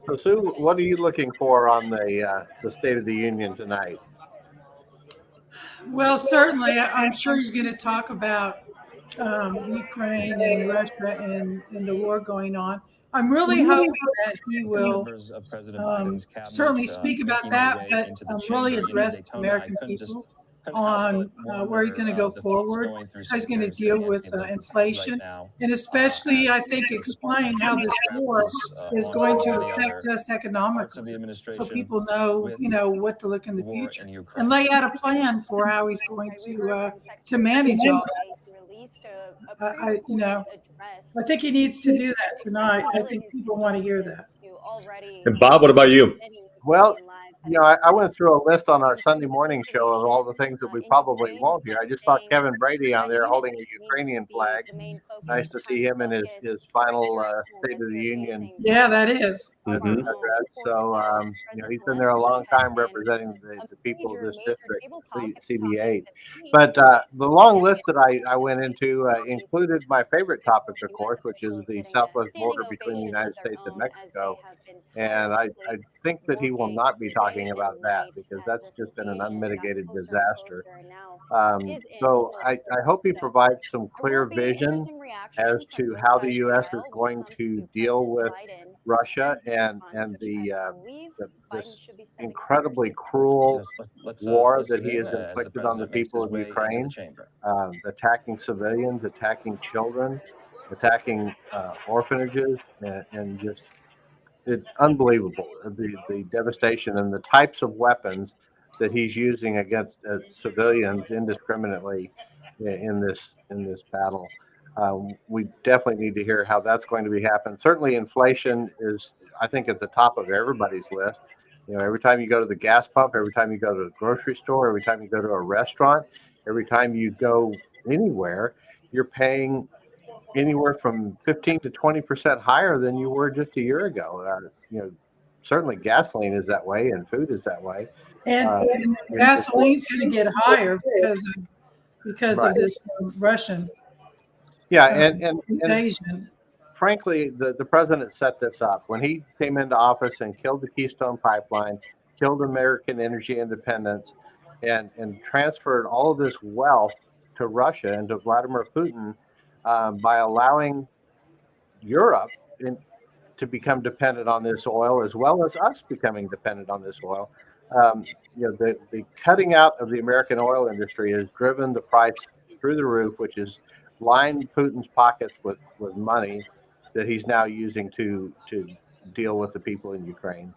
So, Sue, what are you looking for on the State of the Union tonight? Well, certainly, I'm sure he's going to talk about Ukraine and Russia and the war going on. I'm really hoping that he will certainly speak about that, but really address the American people on where he's going to go forward, how he's going to deal with inflation, and especially, I think, explain how this war is going to affect us economically, so people know, what to look in the future, and lay out a plan for how he's going to manage all this. I think he needs to do that tonight. I think people want to hear that. And Bob, what about you? Well, I went through a list on our Sunday morning show of all the things that we probably won't hear. I just saw Kevin Brady on there holding a Ukrainian flag. Nice to see him in his final State of the Union. Yeah, that is. Mm-hmm. So, he's been there a long time representing the people of this district, CB8. But the long list that I went into included my favorite topic, of course, which is the southwest border between the United States and Mexico. And I think that he will not be talking about that because that's just been an unmitigated disaster. So I hope he provides some clear vision as to how the U.S. is going to deal with Russia and this incredibly cruel war that he has inflicted on the people of Ukraine, attacking civilians, attacking children, attacking orphanages, and just it's unbelievable the devastation and the types of weapons that he's using against civilians indiscriminately in this battle. We definitely need to hear how that's going to be happening. Certainly, inflation is, I think, at the top of everybody's list. Every time you go to the gas pump, every time you go to the grocery store, every time you go to a restaurant, every time you go anywhere, you're paying anywhere from 15 to 20% higher than you were just a year ago. Certainly gasoline is that way, and food is that way. And gasoline's going to get higher because of this Russian invasion. And frankly, the president set this up when he came into office and killed the Keystone Pipeline, killed American energy independence, and transferred all of this wealth to Russia and to Vladimir Putin by allowing Europe to become dependent on this oil, as well as us becoming dependent on this oil. The cutting out of the American oil industry has driven the price through the roof, which has lined Putin's pockets with money that he's now using to deal with the people in Ukraine.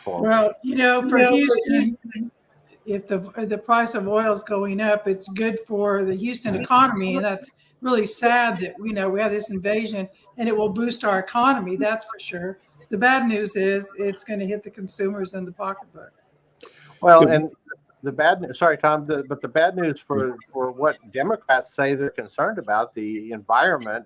Well, for Houston, if the price of oil is going up, it's good for the Houston economy, and that's really sad that we have this invasion, and it will boost our economy. That's for sure. The bad news is it's going to hit the consumers in the pocketbook. Well, and the bad news, sorry, Tom, but the bad news for what Democrats say they're concerned about, the environment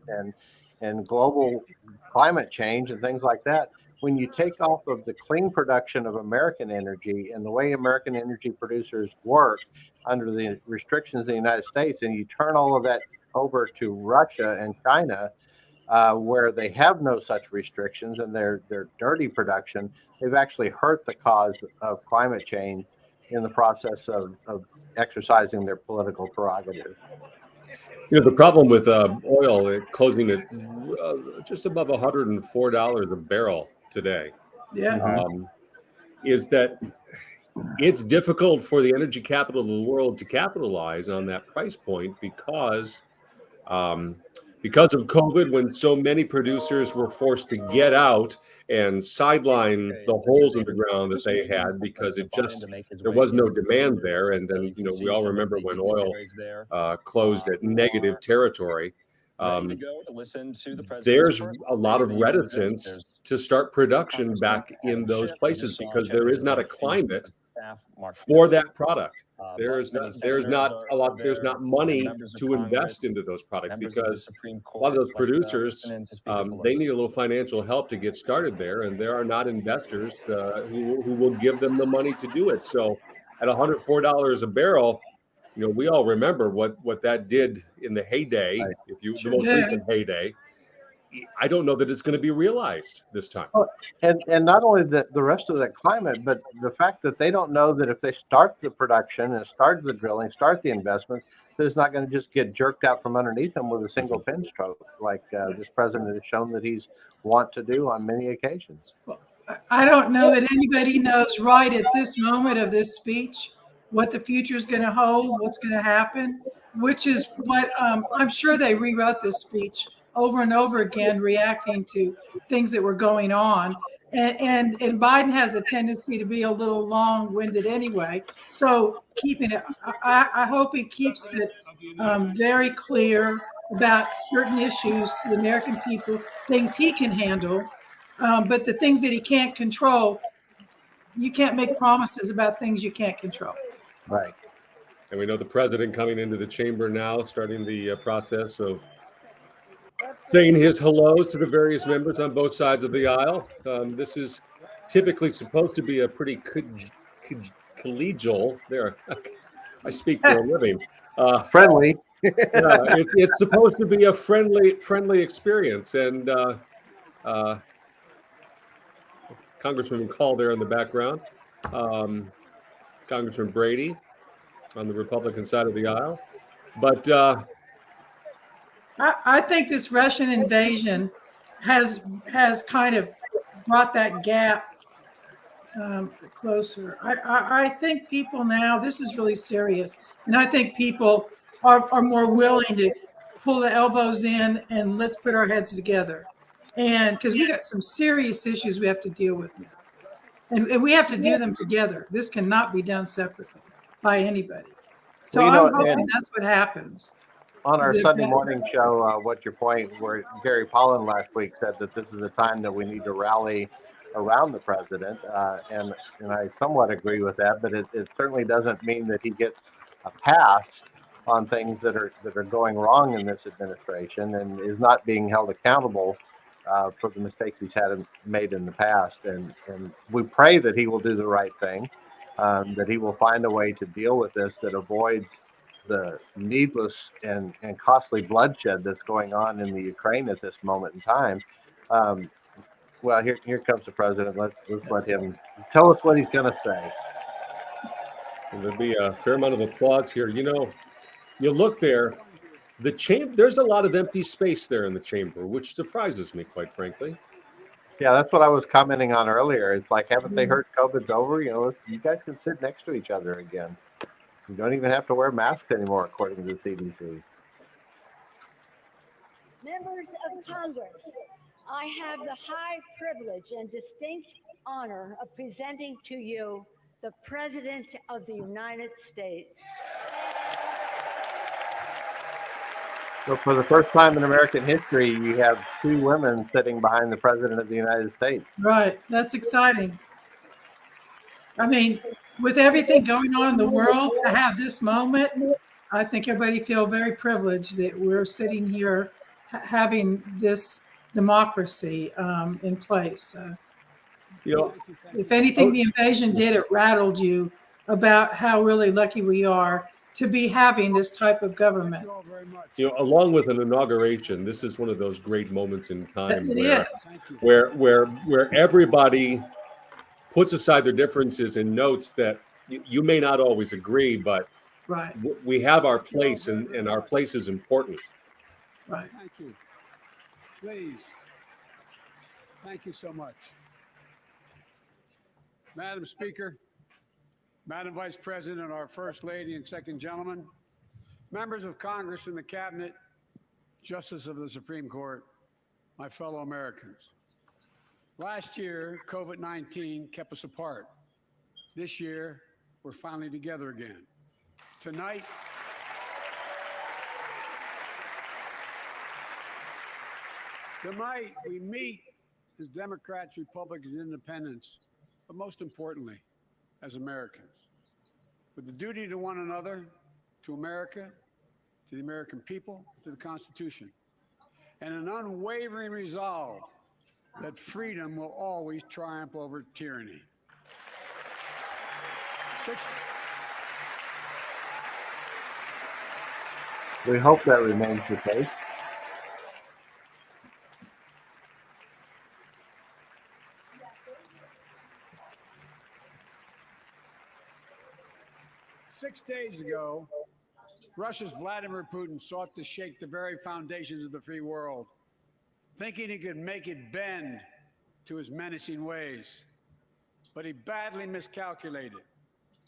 and global climate change and things like that. When you take off of the clean production of American energy and the way American energy producers work under the restrictions of the United States, and you turn all of that over to Russia and China, where they have no such restrictions and their dirty production, they've actually hurt the cause of climate change in the process of exercising their political prerogative. The problem with oil closing at just above $104 a barrel today, is that it's difficult for the energy capital of the world to capitalize on that price point because of COVID, when so many producers were forced to get out and sideline the holes in the ground that they had because there was no demand there. And then, we all remember when oil closed at negative territory. There's a lot of reticence to start production back in those places because there is not a climate for that product. There's not money to invest into those products because a lot of those producers, they need a little financial help to get started there, and there are not investors who will give them the money to do it. So at $104 a barrel, we all remember what that did in the heyday, Right. the most recent heyday. I don't know that it's going to be realized this time. Well, and not only the rest of that climate, but the fact that they don't know that if they start the production and start the drilling, start the investments, that it's not going to just get jerked out from underneath them with a single pin stroke, like this president has shown that he's want to do on many occasions. I don't know that anybody knows right at this moment of this speech what the future is going to hold, what's going to happen, which is what I'm sure they rewrote this speech over and over again, reacting to things that were going on. And Biden has a tendency to be a little long-winded anyway. So keeping it, I hope he keeps it very clear about certain issues to the American people, things he can handle. But the things that he can't control, you can't make promises about things you can't control. Right. And we know the president coming into the chamber now, starting the process of saying his hellos to the various members on both sides of the aisle. This is typically supposed to be a pretty collegial. There, I speak for a living. Friendly. It's supposed to be a friendly experience, and Congressman Call there in the background, Congressman Brady on the Republican side of the aisle, but I think this Russian invasion has kind of brought that gap closer. I think people now, this is really serious, and I think people are more willing to pull the elbows in and let's put our heads together, and because we got some serious issues we have to deal with now, and we have to do them together. This cannot be done separately by anybody. So I'm hoping that's what happens. On our Sunday morning show, What's Your Point, where Gary Pollan last week said that this is a time that we need to rally around the president, and I somewhat agree with that, but it certainly doesn't mean that he gets a pass on things that are going wrong in this administration and is not being held accountable for the mistakes he's made in the past. And we pray that he will do the right thing, that he will find a way to deal with this that avoids the needless and costly bloodshed that's going on in the Ukraine at this moment in time. Well, here comes the president. Let's let him tell us what he's going to say. And there'll be a fair amount of applause here. You look there, there's a lot of empty space there in the chamber, which surprises me, quite frankly. Yeah, that's what I was commenting on earlier. It's like, haven't they heard COVID's over? You guys can sit next to each other again. You don't even have to wear masks anymore, according to the CDC. Members of Congress, I have the high privilege and distinct honor of presenting to you the President of the United States. So for the first time in American history, you have two women sitting behind the President of the United States. Right. That's exciting. I mean, with everything going on in the world, to have this moment, I think everybody feel very privileged that we're sitting here having this democracy in place. If anything, the invasion did, it rattled you about how really lucky we are to be having this type of government. Along with an inauguration, this is one of those great moments in time where everybody puts aside their differences and notes that you may not always agree, but right. We have our place, and our place is important. Right. Thank you. Please. Thank you so much. Madam Speaker, Madam Vice President, our First Lady and Second Gentleman, members of Congress and the Cabinet, Justice of the Supreme Court, my fellow Americans. Last year, COVID-19 kept us apart. This year, we're finally together again. Tonight, we meet as Democrats, Republicans, Independents, but most importantly, as Americans, with the duty to one another, to America, to the American people, to the Constitution, and an unwavering resolve that freedom will always triumph over tyranny. 60 We hope that remains the case. Six days ago, Russia's Vladimir Putin sought to shake the very foundations of the free world, thinking he could make it bend to his menacing ways. But he badly miscalculated.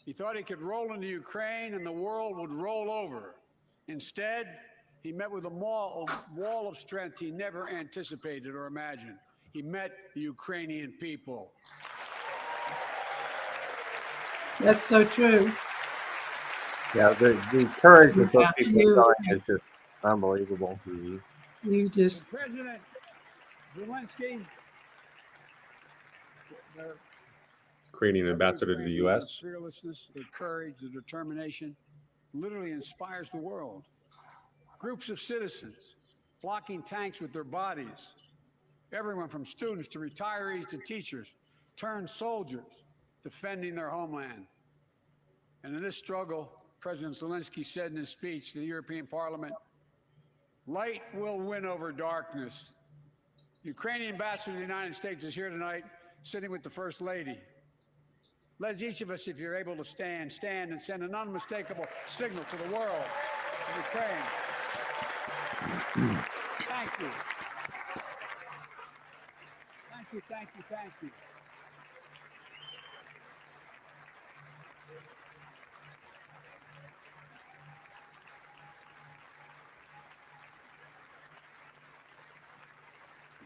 He thought he could roll into Ukraine and the world would roll over. Instead, he met with a wall of strength he never anticipated or imagined. He met the Ukrainian people. That's so true. Yeah, the courage that those Yeah, people are showing is just unbelievable. You just President Zelensky, their Ukrainian ambassador to the U.S. Their fearlessness, their courage, their determination literally inspires the world. Groups of citizens blocking tanks with their bodies. Everyone from students to retirees to teachers turned soldiers defending their homeland. And in this struggle, President Zelensky said in his speech to the European Parliament, "Light will win over darkness." The Ukrainian ambassador to the United States is here tonight, sitting with the First Lady. Let each of us, if you're able to stand and send an unmistakable signal to the world of Ukraine. Thank you. Thank you, thank you, thank you.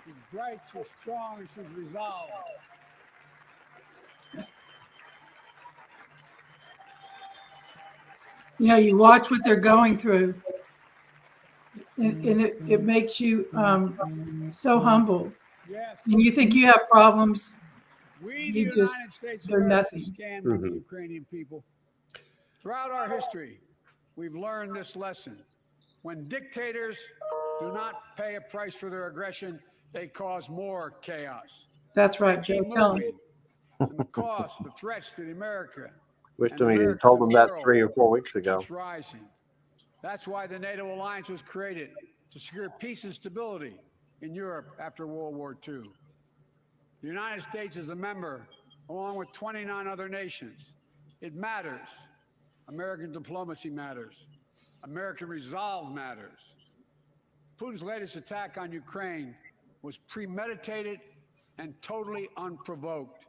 She's bright, she's strong, and she's resolved. you know, you watch what they're going through, and it makes you so humble. Yes. And you think you have problems, We, you the just, United States they're America, nothing. stand with the Ukrainian people. Throughout our history, we've learned this lesson. When dictators do not pay a price for their aggression, they cause more chaos. That's right, Joe. Tell him. And the cost, the threats to America. Wish and them you America told to them the that world 3 or 4 weeks ago. keeps rising. That's why the NATO alliance was created, to secure peace and stability in Europe after World War II. The United States is a member, along with 29 other nations. It matters. American diplomacy matters. American resolve matters. Putin's latest attack on Ukraine was premeditated and totally unprovoked.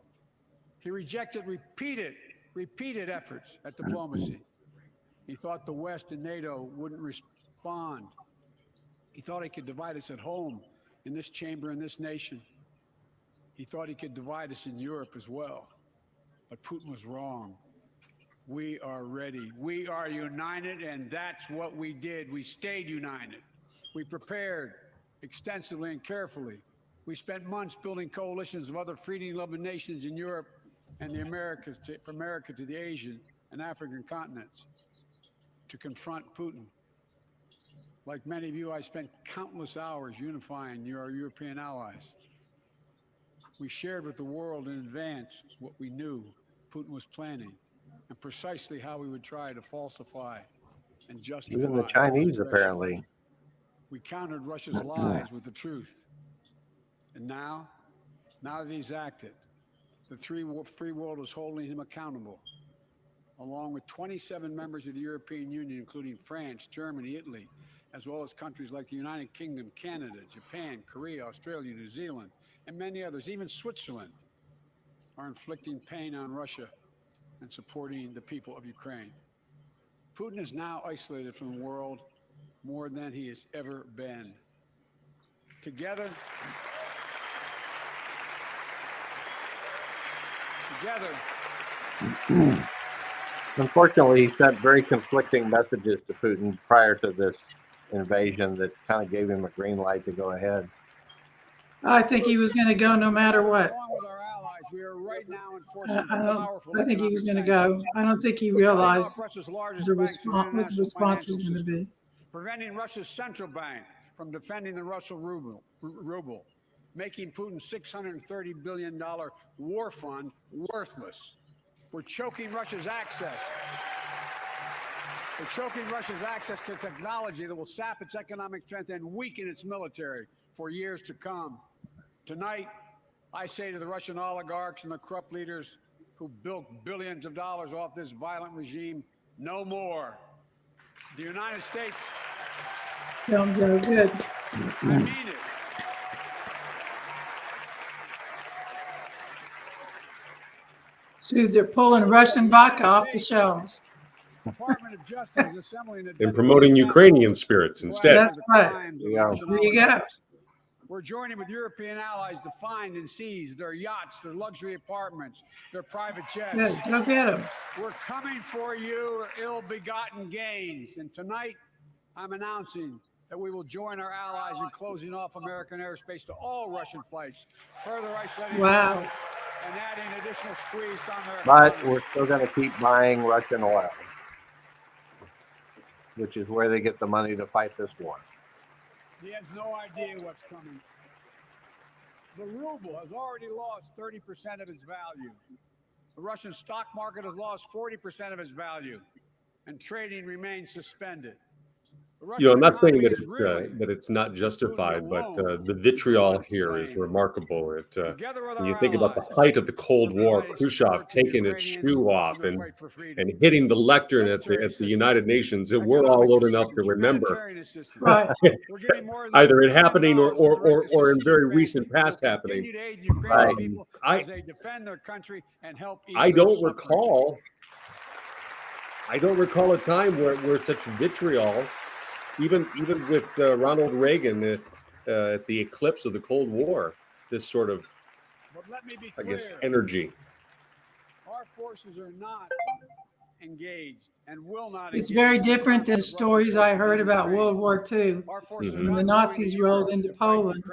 He rejected repeated efforts at diplomacy. He thought the West and NATO wouldn't respond. He thought he could divide us at home, in this chamber, in this nation. He thought he could divide us in Europe as well. But Putin was wrong. We are ready. We are united, and that's what we did. We stayed united. We prepared extensively and carefully. We spent months building coalitions of other freedom-loving nations in Europe and the Americas, from America to the Asian and African continents, to confront Putin. Like many of you, I spent countless hours unifying our European allies. We shared with the world in advance what we knew Putin was planning and precisely how we would try to falsify and justify. Even the Chinese, apparently. We countered Russia's lies with the truth. And now that he's acted, the free world is holding him accountable, along with 27 members of the European Union, including France, Germany, Italy, as well as countries like the United Kingdom, Canada, Japan, Korea, Australia, New Zealand, and many others. Even Switzerland are inflicting pain on Russia and supporting the people of Ukraine. Putin is now isolated from the world more than he has ever been. Together, Unfortunately, he sent very conflicting messages to Putin prior to this invasion that kind of gave him a green light to go ahead. I think he was going to go no matter what. along with our allies, we are right now enforcing powerful I think he was going to economic go. I don't think he sanctions, realized Russia's largest what banks in the international response financial was going to system, be. preventing Russia's central bank from defending the Russian ruble, making Putin's $630 billion war fund worthless. We're choking Russia's access They're choking Russia's access to technology that will sap its economic strength and weaken its military for years to come. Tonight, I say to the Russian oligarchs and the corrupt leaders who built billions of dollars off this violent regime, no more. The United States. Sounds very good. I mean it. Dude, they're pulling Russian vodka off the shelves. Department of Justice is assembling a And promoting Ukrainian spirits instead. That's right. Yeah. There you go. We're joining with European allies to find and seize their yachts, their luxury apartments, their private jets. Good. Go get them. We're coming for you, ill-begotten gains. And tonight, I'm announcing that we will join our allies in closing off American airspace to all Russian flights, further isolating Wow. them and adding additional squeeze on their But economy. we're still going to keep buying Russian oil, which is where they get the money to fight this war. He has no idea what's coming. The ruble has already lost 30% of its value. The Russian stock market has lost 40% of its value, and trading remains suspended. You know, I'm not saying that it's not justified, but the vitriol here is remarkable. When you think about the height of the Cold War, Khrushchev taking his shoe off and hitting the lectern at the United Nations, we're all old enough to remember Right. either it happening or in very recent past happening. I don't recall a time where such vitriol. Even with Ronald Reagan at the eclipse of the Cold War, this sort of, I guess, energy. Our forces are not engaged and will not. It's very different than the stories I heard about World War II when the Nazis rolled into Poland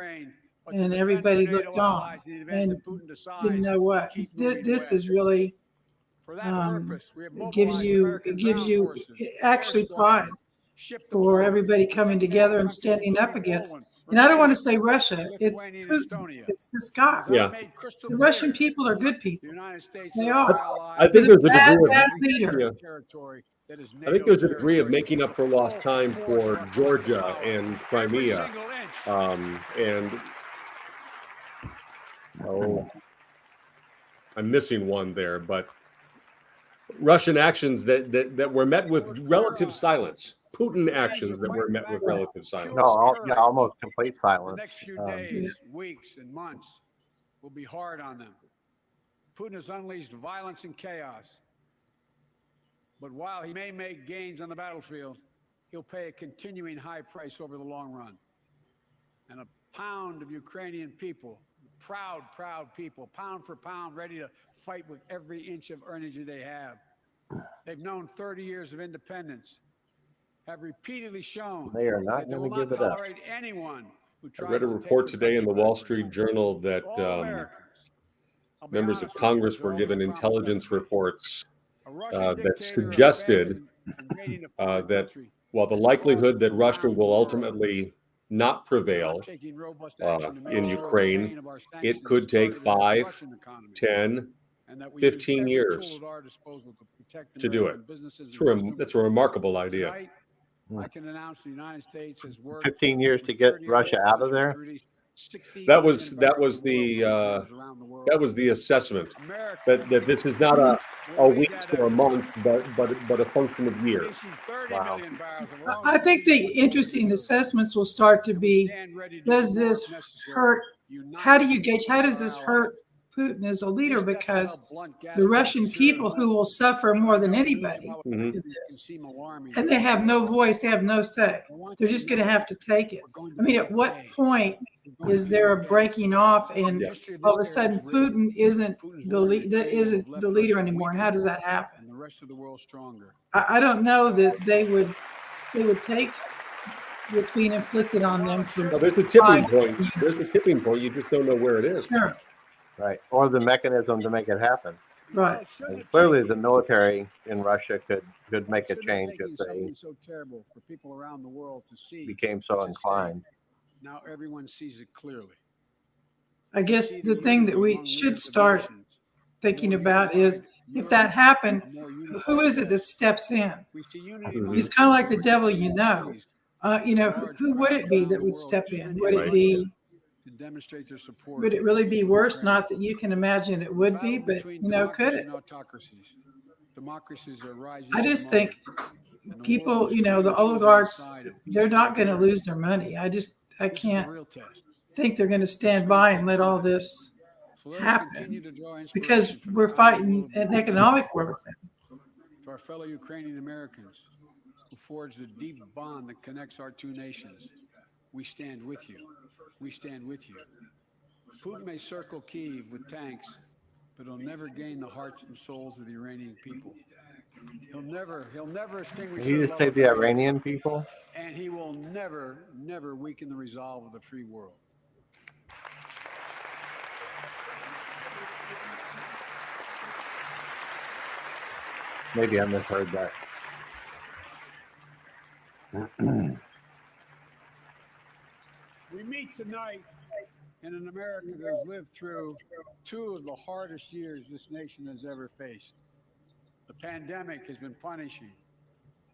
and everybody looked on and didn't know what. This is really, it gives you actually pride for everybody coming together and standing up against. And I don't want to say Russia, it's Putin, it's this guy. Yeah. The Russian people are good people. They are. I think there's a bad leader. I think there's a degree of making up for lost time for Georgia and Crimea, and I'm missing one there, but Russian actions that were met with relative silence. Putin actions that were met with relative silence. No, almost complete silence. The next few days, weeks, and months will be hard on them. Putin has unleashed violence and chaos. But while he may make gains on the battlefield, he'll pay a continuing high price over the long run. And a pound of Ukrainian people, proud people, pound for pound, ready to fight with every inch of energy they have. They've known 30 years of independence, have repeatedly shown they are not going to give it up. Anyone who I read a report today in the Wall Street Journal that members of Congress were given intelligence reports that suggested that while the likelihood that Russia will ultimately not prevail in Ukraine, it could take 5, 10, 15 years to do it. That's a remarkable idea. I can announce the United States has worked 15 years to get Russia out of there. That was the assessment that this is not a weeks or a month, but a function of years. Wow. I think the interesting assessments will start to be: does this hurt? How does this hurt Putin as a leader? Because the Russian people who will suffer more than anybody in this, and they have no voice, they have no say. They're just going to have to take it. I mean, at what point is there a breaking off, and all of a sudden Putin isn't the leader anymore? And how does that happen? And the rest of the world stronger. I don't know that they would take what's being inflicted on them. No, there's a tipping point. There's a tipping point. You just don't know where it is. Sure. Right. Or the mechanism to make it happen. Right. And clearly the military in Russia could make a change if they so terrible for people around the world to see. became so inclined. Now everyone sees it clearly. I guess the thing that we should start thinking about is if that happened, who is it that steps in? He's kind of like the devil, you know. Who would it be that would step in? Would it be? Would it really be worse? Not that you can imagine it would be, but could it? I just think people, the oligarchs, they're not going to lose their money. I can't think they're going to stand by and let all this happen because we're fighting an economic war with them. To our fellow Ukrainian Americans who forged the deep bond that connects our two nations, we stand with you. We stand with you. Putin may circle Kyiv with tanks, but he'll never gain the hearts and souls of the Iranian people. He'll never extinguish. Did you just say the Iranian people? And he will never weaken the resolve of the free world. Maybe I misheard that. We meet tonight in an America that has lived through two of the hardest years this nation has ever faced. The pandemic has been punishing,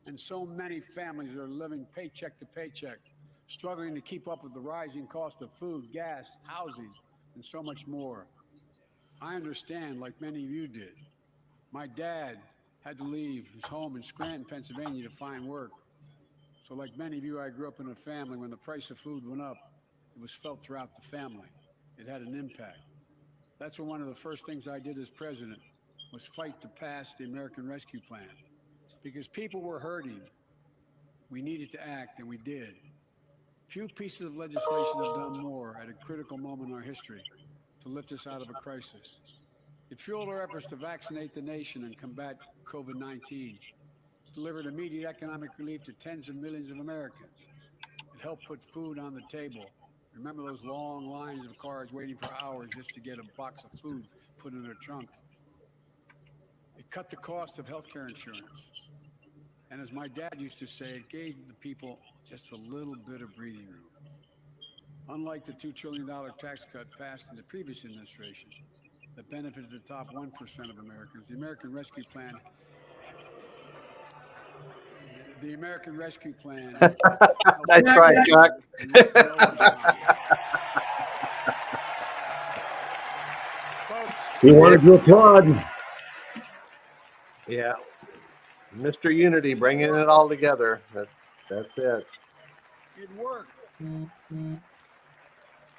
and so many families are living paycheck to paycheck, struggling to keep up with the rising cost of food, gas, housing, and so much more. I understand, like many of you did. My dad had to leave his home in Scranton, Pennsylvania to find work. So like many of you, I grew up in a family when the price of food went up, it was felt throughout the family. It had an impact. That's when one of the first things I did as president was fight to pass the American Rescue Plan. Because people were hurting. We needed to act, and we did. Few pieces of legislation have done more at a critical moment in our history to lift us out of a crisis. It fueled our efforts to vaccinate the nation and combat COVID-19, delivered immediate economic relief to tens of millions of Americans. It helped put food on the table. Remember those long lines of cars waiting for hours just to get a box of food put in their trunk? It cut the cost of healthcare insurance. And as my dad used to say, it gave the people just a little bit of breathing room. Unlike the $2 trillion tax cut passed in the previous administration that benefited the top 1% of Americans, the American Rescue Plan Nice try, Chuck. He wanted to applaud. Yeah. Mr. Unity, bringing it all together. That's it. It worked.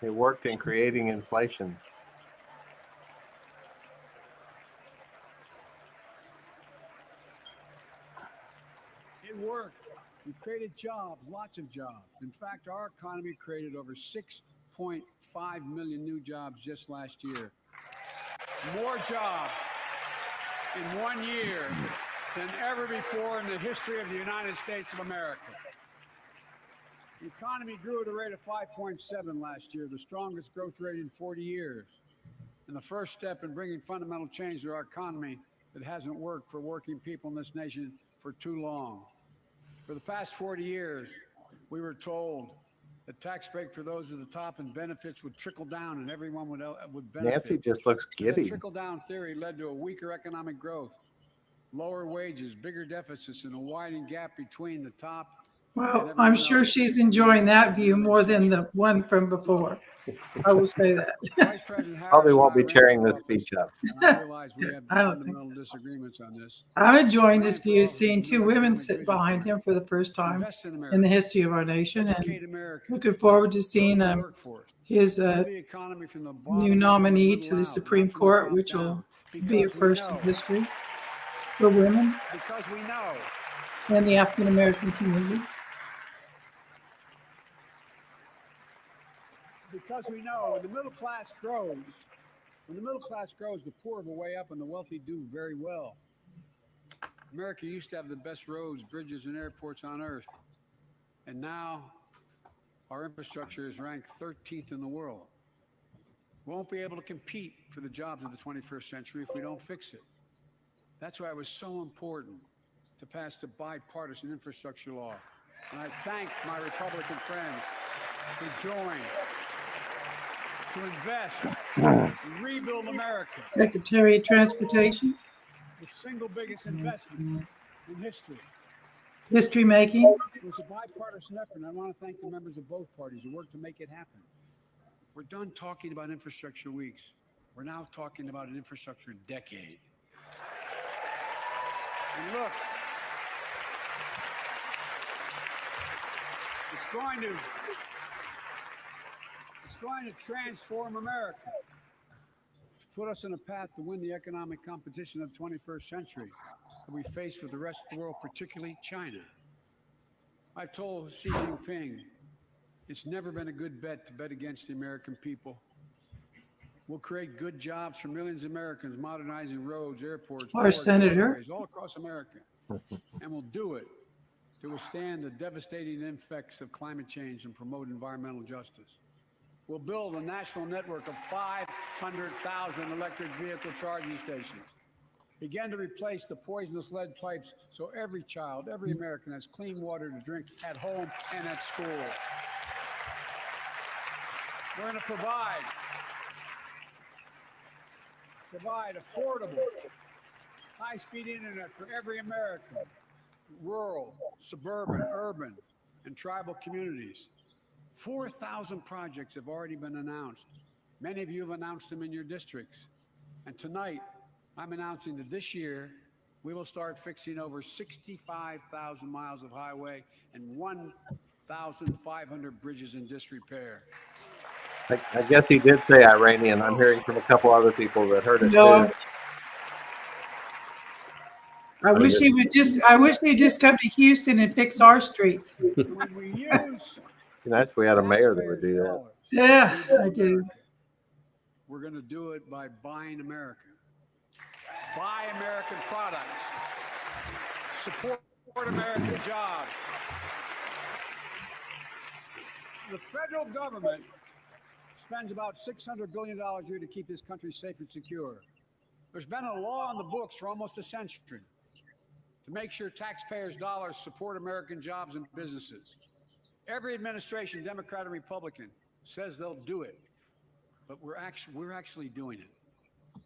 It worked in creating inflation. It worked. We created jobs, lots of jobs. In fact, our economy created over 6.5 million new jobs just last year. More jobs in 1 year than ever before in the history of the United States of America. The economy grew at a rate of 5.7 last year, the strongest growth rate in 40 years. And the first step in bringing fundamental change to our economy that hasn't worked for working people in this nation for too long. For the past 40 years, we were told the tax break for those at the top and benefits would trickle down and everyone would benefit. Nancy just looks giddy. That trickle-down theory led to a weaker economic growth, lower wages, bigger deficits, and a widening gap between the top. Well, I'm sure she's enjoying that view more than the one from before. I will say that. Probably won't be tearing this speech up. I don't think so. Disagreements on this. I'm enjoying this view, seeing two women sit behind him for the first time in the history of our nation, and looking forward to seeing his new nominee to the Supreme Court, which will be a first in history for women and the African American community. Because we know when the middle class grows, the poor have a way up and the wealthy do very well. America used to have the best roads, bridges, and airports on earth. And now our infrastructure is ranked 13th in the world. We won't be able to compete for the jobs of the 21st century if we don't fix it. That's why it was so important to pass the bipartisan infrastructure law. And I thank my Republican friends who joined to invest and rebuild America. Secretary of Transportation, The single biggest investment in history. history making. It was a bipartisan effort, and I want to thank the members of both parties who worked to make it happen. We're done talking about infrastructure weeks. We're now talking about an infrastructure decade. And look, it's going to transform America, to put us on a path to win the economic competition of the 21st century that we face with the rest of the world, particularly China. I told Xi Jinping, it's never been a good bet to bet against the American people. We'll create good jobs for millions of Americans, modernizing roads, airports, Our ports, senator. highways all across America. And we'll do it to withstand the devastating effects of climate change and promote environmental justice. We'll build a national network of 500,000 electric vehicle charging stations. Begin to replace the poisonous lead pipes so every child, every American has clean water to drink at home and at school. We're going to provide affordable, high-speed internet for every American, rural, suburban, urban, and tribal communities. 4,000 projects have already been announced. Many of you have announced them in your districts. And tonight, I'm announcing that this year, we will start fixing over 65,000 miles of highway and 1,500 bridges in disrepair. I guess he did say Iranian. I'm hearing from a couple other people that heard it No. too. I wish he'd just come to Houston and fix our streets. When we use Nice, we had a mayor that would do that. Yeah, I do. We're going to do it by buying America. Buy American products. Support American jobs. The federal government spends about $600 billion a year to keep this country safe and secure. There's been a law on the books for almost a century to make sure taxpayers' dollars support American jobs and businesses. Every administration, Democrat or Republican, says they'll do it, but we're actually doing it.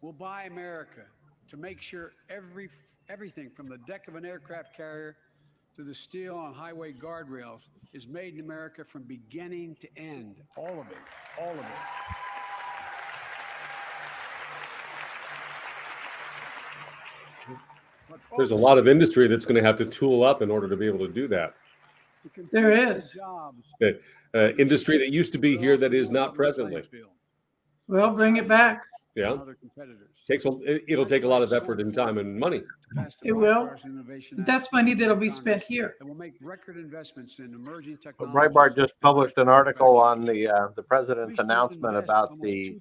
We'll buy America to make sure everything from the deck of an aircraft carrier to the steel on highway guardrails is made in America from beginning to end. All of it. All of it. There's a lot of industry that's going to have to tool up in order to be able to do that. There is. The industry that used to be here that is not presently. Well, bring it back. Yeah. It'll take a lot of effort and time and money. It will. That's money that'll be spent here. And we'll make record investments in emerging technology. Breitbart just published an article on the president's announcement about the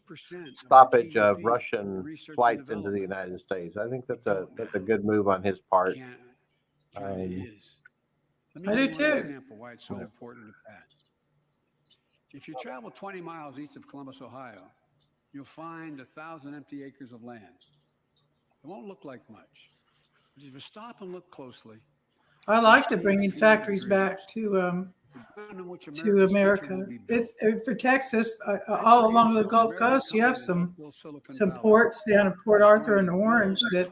stoppage of Russian flights into the United States. I think that's a good move on his part. China is. I do too. Example why it's so important to pass. If you travel 20 miles east of Columbus, Ohio, you'll find 1,000 empty acres of land. It won't look like much, but if you stop and look closely, I like to bringing factories back to America. For Texas, all along the Gulf Coast, you have some ports down at Port Arthur and Orange that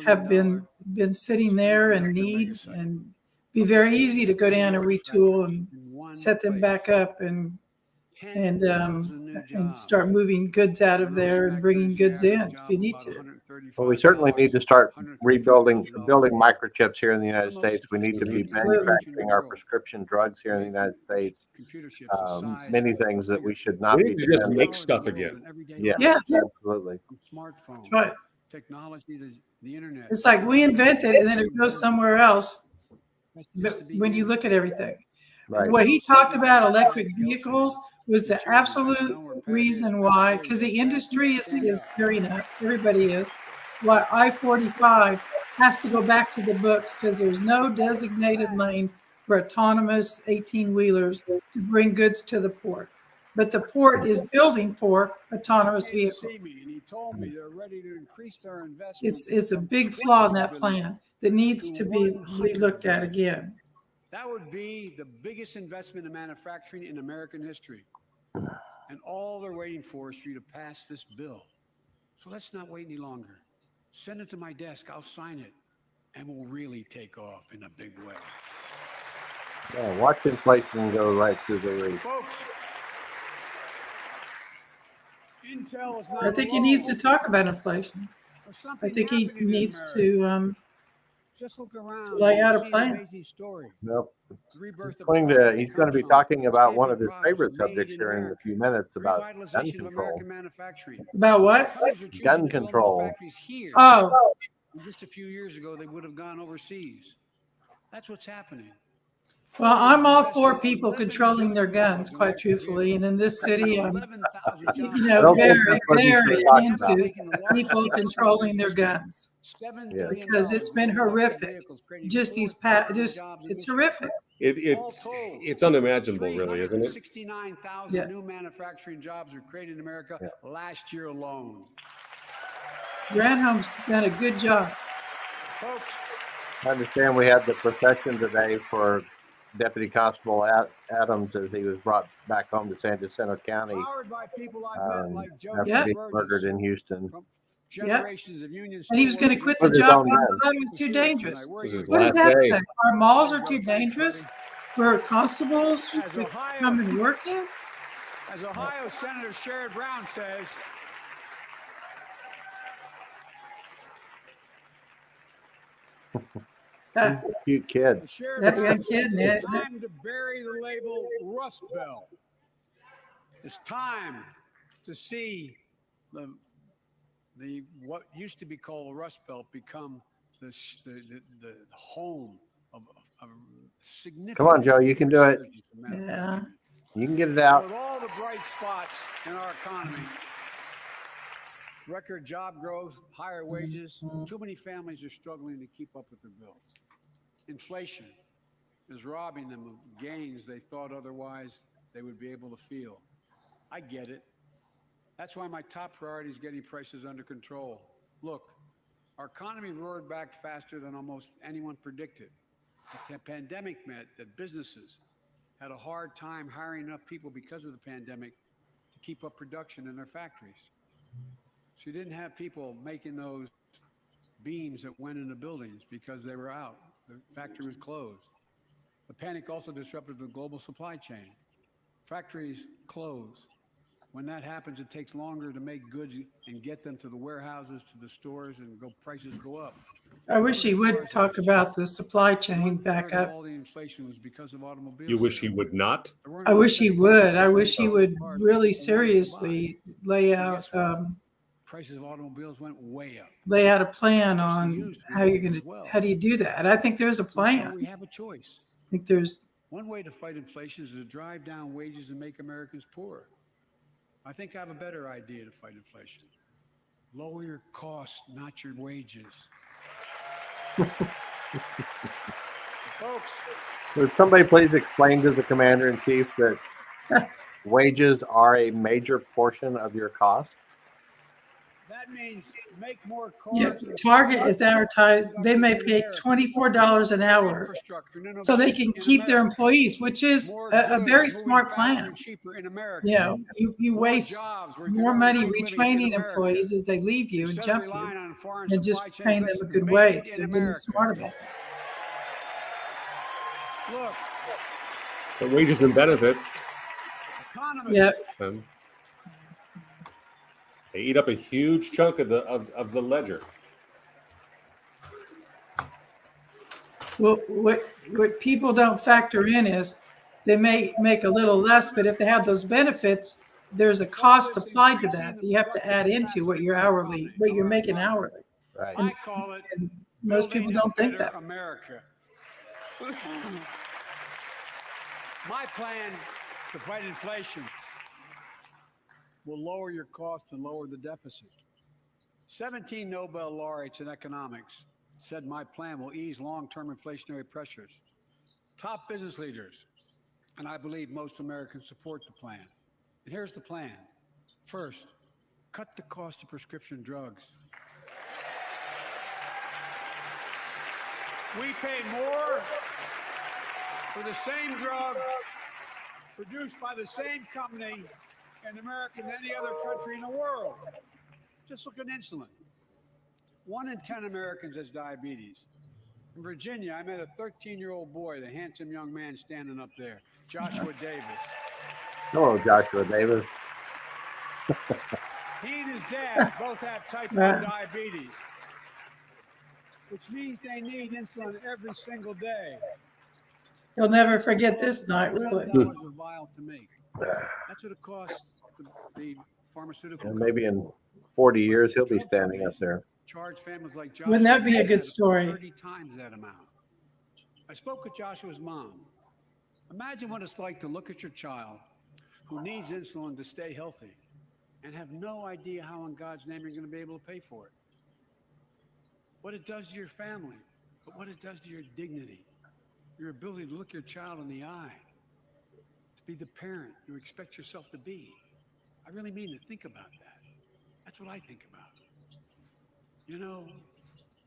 have been sitting there and need, and be very easy to go down and retool and set them back up and start moving goods out of there and bringing goods in if you need to. Well, we certainly need to start building microchips here in the United States. We need to be manufacturing our prescription drugs here in the United States. Many things that we should not be just make stuff again. Yeah, yes, absolutely. Smartphone, right. Technology, the internet. It's like we invent it and then it goes somewhere else. But when you look at everything, Right. What he talked about electric vehicles was the absolute reason why, because the industry is gearing up. Everybody is. Why I-45 has to go back to the books because there's no designated lane for autonomous 18-wheelers to bring goods to the port. But the port is building for autonomous vehicles. It's a big flaw in that plan that needs to be looked at again. That would be the biggest investment in manufacturing in American history. And all they're waiting for is for you to pass this bill. So let's not wait any longer. Send it to my desk. I'll sign it. And we'll really take off in a big way. Yeah, watch inflation go right through the roof. Folks, Intel is not I think he needs to talk about inflation. I think he needs to just look around. lay out a See an plan. amazing story. Nope. The rebirth of He's going to be talking about one of his favorite subjects here in a few minutes about gun revitalization of control. American manufacturing. About what? Companies are choosing Gun to build new control. factories here. Oh, Just a few years ago, they would have gone overseas. That's what's happening. well, I'm all for people controlling their guns, quite truthfully. And in this city, I'm, 11,000 jobs. I very, don't think that's what he's very talking about. into people controlling their guns. Yeah. Because it's been horrific. Just it's horrific. It's unimaginable, really, isn't it? 69,000 Yeah. new manufacturing jobs were created in America last year alone. Granholm's done a good job. Folks, I understand we had the procession today for Deputy Constable Adams as he was brought back home to San Jacinto County powered by people I've met like Joe after Yeah. being Burgess, murdered in Houston. from generations of union And he was going to quit the With his job own because gun. he thought it was too dangerous. This is What does last that day. say? Our malls are too dangerous for constables to come and work in? As Ohio Senator Sherrod Brown says, That, He's a cute kid. Sherrod that Brown young says kid, man. it's time to bury the label Rust Belt. It's time to see the what used to be called the Rust Belt become the home of significant. Come on, Joe, you can do it. Yeah. You can get it out. With all the bright spots in our economy, record job growth, higher wages, too many families are struggling to keep up with their bills. Inflation is robbing them of gains they thought otherwise they would be able to feel. I get it. That's why my top priority is getting prices under control. Look, our economy roared back faster than almost anyone predicted. The pandemic meant that businesses had a hard time hiring enough people because of the pandemic to keep up production in their factories. So you didn't have people making those beams that went into buildings because they were out. The factory was closed. The panic also disrupted the global supply chain. Factories close. When that happens, it takes longer to make goods and get them to the warehouses, to the stores, and prices go up. I wish he would talk about the supply chain back up. All the inflation was because of automobiles. You wish he would not? I wish he would. I wish he would really seriously lay out Prices of automobiles went way up. lay out a plan on how do you do that. I think there's a So plan. we have a choice. I think there's One way to fight inflation is to drive down wages and make Americans poorer. I think I have a better idea to fight inflation. Lower your costs, not your wages. Folks, Would somebody please explain to the Commander-in-Chief that wages are a major portion of your cost? that means make more yeah, cars. Target is advertised. They may pay $24 an hour so they can keep their employees, which is a very smart plan. You know, you waste more money retraining employees as they leave you and jump you than just paying them a good wage. So getting smart about that. Look, The wages and benefits. economists Yeah. They eat up a huge chunk of the ledger. Well, what people don't factor in is they may make a little less, but if they have those benefits, there's a cost applied to that you have to add into what you're making hourly. Right. I call it And most people building a don't think better that. America. My plan to fight inflation will lower your costs and lower the deficit. 17 Nobel laureates in economics said my plan will ease long-term inflationary pressures. Top business leaders, and I believe most Americans support the plan. And here's the plan. First, cut the cost of prescription drugs. We pay more for the same drug produced by the same company in America than any other country in the world. Just look at insulin. 1 in 10 Americans has diabetes. In Virginia, I met a 13-year-old boy, the handsome young man standing up there, Joshua Davis. Hello, Joshua Davis. He and his dad both have type 1 diabetes, which means they need insulin every single day. He'll never forget this night, really. $7 a vial to make. That's what it costs the pharmaceutical. And maybe in 40 years, he'll be standing up there. Charge families like Joshua. Wouldn't that be a good story? 30 times that amount. I spoke with Joshua's mom. Imagine what it's like to look at your child who needs insulin to stay healthy and have no idea how in God's name you're going to be able to pay for it. What it does to your family, but what it does to your dignity, your ability to look your child in the eye, to be the parent you expect yourself to be. I really mean to think about that. That's what I think about. You know,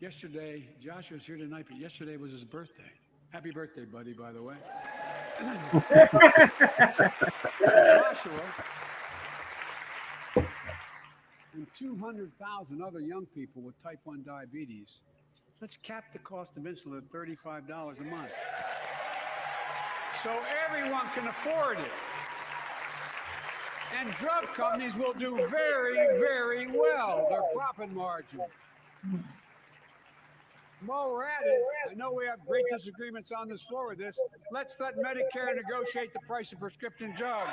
yesterday, Joshua's here tonight, but yesterday was his birthday. Happy birthday, buddy, by the way. Joshua and 200,000 other young people with type 1 diabetes, let's cap the cost of insulin at $35 a month. So everyone can afford it. And drug companies will do very, very well, their profit margin. While we're at it, I know we have great disagreements on this floor with this. Let's let Medicare negotiate the price of prescription drugs.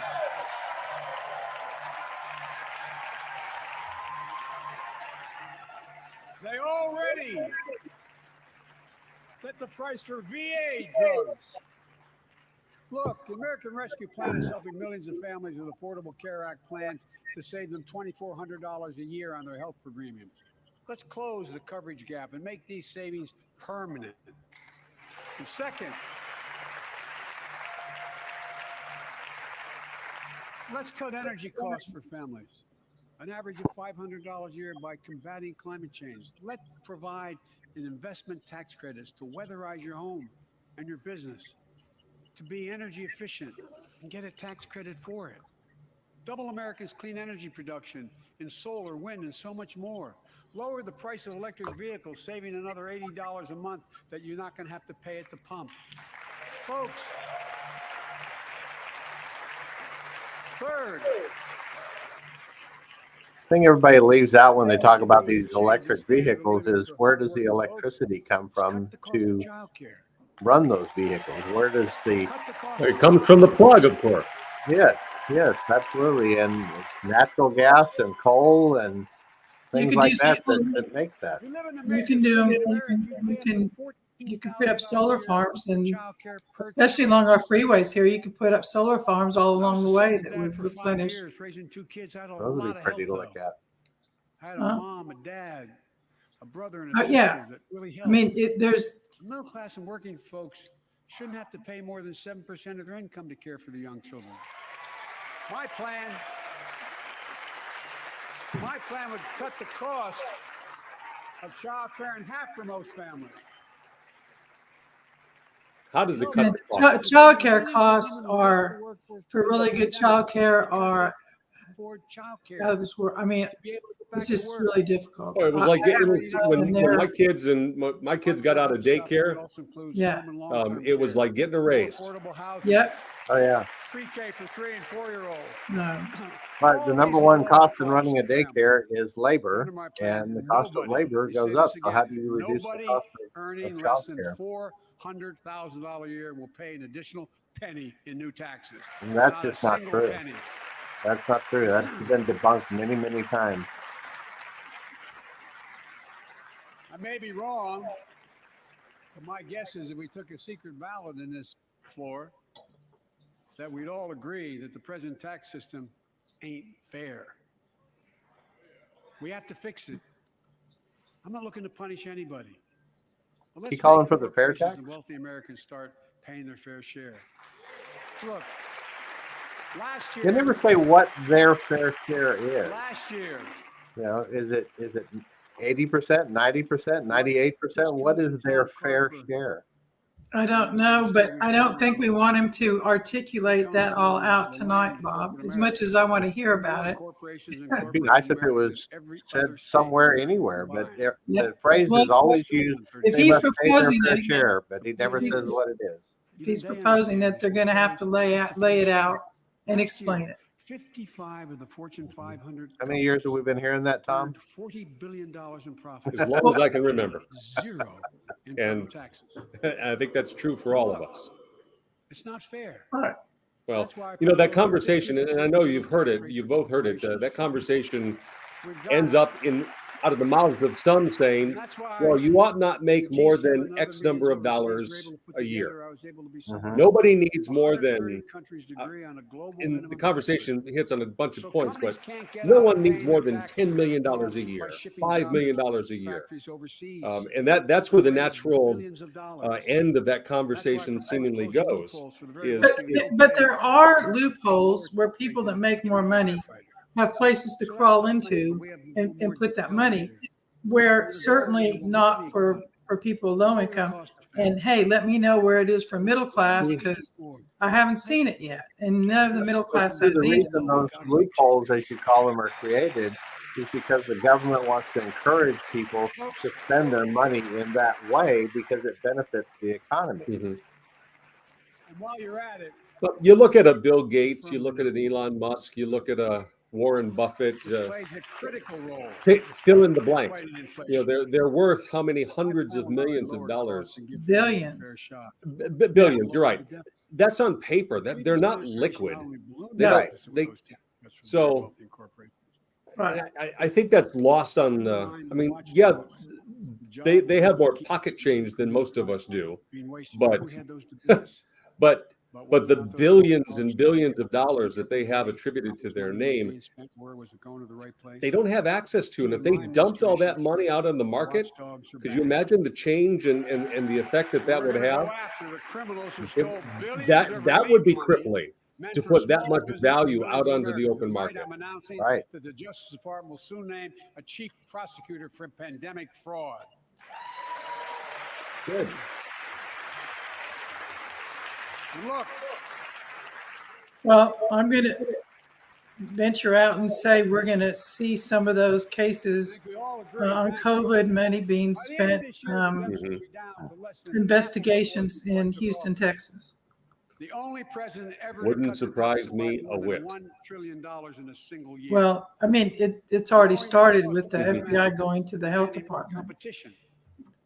They already set the price for VA drugs. Look, the American Rescue Plan is helping millions of families with Affordable Care Act plans to save them $2,400 a year on their health premiums. Let's close the coverage gap and make these savings permanent. And second, let's cut energy costs for families, an average of $500 a year by combating climate change. Let's provide an investment tax credits to weatherize your home and your business, to be energy efficient and get a tax credit for it. Double America's clean energy production in solar, wind, and so much more. Lower the price of electric vehicles, saving another $80 a month that you're not going to have to pay at the pump. Folks, third, Thing everybody leaves out when they talk about these electric vehicles is where does the electricity come from to run those vehicles? Where does the... It comes from the plug, of course. Yes, absolutely. And natural gas and coal and things like that that makes that. You can do, you can put up solar farms, and especially along our freeways here, you can put up solar farms all along the way that would replenish. Those would be pretty to look at. I had a mom, a dad, a brother, and a sister that really helped. I mean, there's middle class and working folks shouldn't have to pay more than 7% of their income to care for the young children. My plan would cut the cost of child care in half for most families. How does it cut the cost? Child care costs are, for really good child care, are out of this world. I mean, it's just really difficult. Oh, it was like when my kids got out of daycare. Yeah. It was like getting a raise. Yeah. Oh yeah. Pre-K for 3- and 4-year-olds. No. But the number one cost in running a daycare is labor, and the cost of labor goes up. So how do you reduce the cost earning of less than childcare? $400,000 a year will pay an additional penny in new taxes. And that's just not true. Penny. That's not true. That's been debunked many, many times. I may be wrong, but my guess is if we took a secret ballot in this floor, that we'd all agree that the present tax system ain't fair. We have to fix it. I'm not looking to punish anybody. Well, You calling for the fair tax? Wealthy Americans start paying their fair share. Look, last year. They never say what their fair share is. Last year. You know, is it 80%, 90%, 98%? What is their fair share? I don't know, but I don't think we want him to articulate that all out tonight, Bob, as much as I want to hear about it. It'd be nice if it was said somewhere, anywhere, but Yeah. the phrase Well, is always used. if They he's must pay their proposing fair it, share, but he never says what it is. if he's proposing that, they're going to have to lay it out and explain it. 55 of the Fortune 500. How many years have we been hearing that, Tom? $40 billion in profit. As long as I can remember. Zero in And taxes. I think that's true for all of us. It's not fair. All right. Well, that conversation, and I know you've heard it, you've both heard it, that conversation ends up out of the mouths of some saying, well, you ought not make more than X number of dollars a year. Nobody needs more than, and the conversation hits on a bunch of points, but no one needs more than $10 million a year, $5 million a year. And that's where the natural end of that conversation seemingly goes. But there are loopholes where people that make more money have places to crawl into and put that money, where certainly not for people low income. And hey, let me know where it is for middle class, because I haven't seen it yet, and none of the middle class has The either. reason those loopholes, as you call them, are created is because the government wants to encourage people to spend their money in that way because it benefits the economy. And while you're at it, But you look at a Bill Gates, you look at an Elon Musk, you look at a Warren Buffett, plays a critical role. fill in the blank. They're worth how many hundreds of millions of dollars? Billions. Billions. You're right. That's on paper. That they're not liquid. So I think that's lost on. They have more pocket change than most of us do, but the billions and billions of dollars that they have attributed to their name, they don't have access to. And if they dumped all that money out on the market, could you imagine the change and the effect that would have? That would be crippling to put that much value out onto the open market. Right. That the Justice Department will soon name a chief prosecutor for pandemic fraud. Good. Look. Well, I'm going to venture out and say we're going to see some of those cases on COVID money being spent, investigations in Houston, Texas. The only president ever Wouldn't surprise me a whit. $1 trillion in a single year. Well, I mean, it's already started with the FBI going to the health department.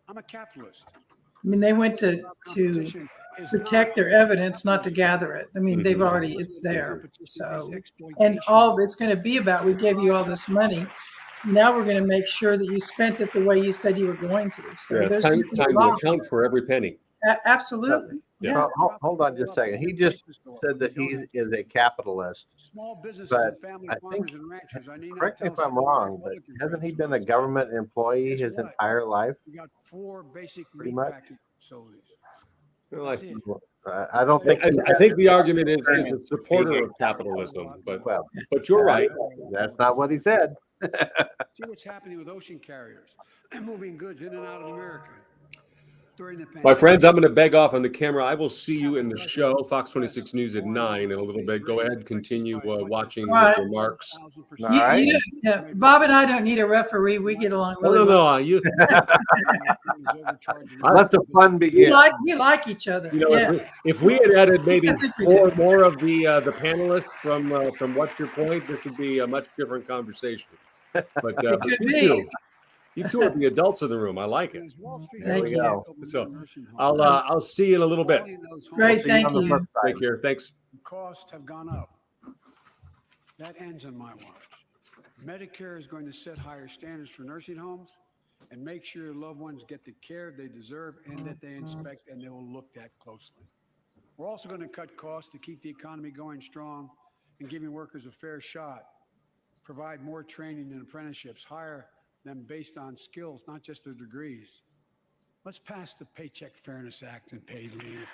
I'm a capitalist. I mean, they went to protect their evidence, not to gather it. I mean, they've already, it's there. So, and all it's going to be about, we gave you all this money. Now we're going to make sure that you spent it the way you said you were going to. So there's time to account for every penny. Absolutely. Yeah. Hold on just a second. He just said that he is a capitalist, but I think, correct me if I'm wrong, but hasn't he been a government employee his entire life? Pretty much. Well, I don't think. I think the argument is he's a supporter of capitalism, but you're right. That's not what he said. See what's happening with ocean carriers and moving goods in and out of America. My friends, I'm going to beg off on the camera. I will see you in the show, Fox 26 News at 9 in a little bit. Go ahead, continue watching the remarks. All right. Bob and I don't need a referee. We get along really No, well. you. Let the fun begin. We like each other. If we had added maybe four more of the panelists from What's Your Point, this would be a much different conversation. But it could be. You two are the adults in the room. I like it. Thank you. So I'll see you in a little bit. Great, thank you. Take care. Thanks. Costs have gone up. That ends on my watch. Medicare is going to set higher standards for nursing homes and make sure your loved ones get the care they deserve and that they inspect and they will look at closely. We're also going to cut costs to keep the economy going strong and giving workers a fair shot, provide more training and apprenticeships, hire them based on skills, not just their degrees. Let's pass the Paycheck Fairness Act and paid leave.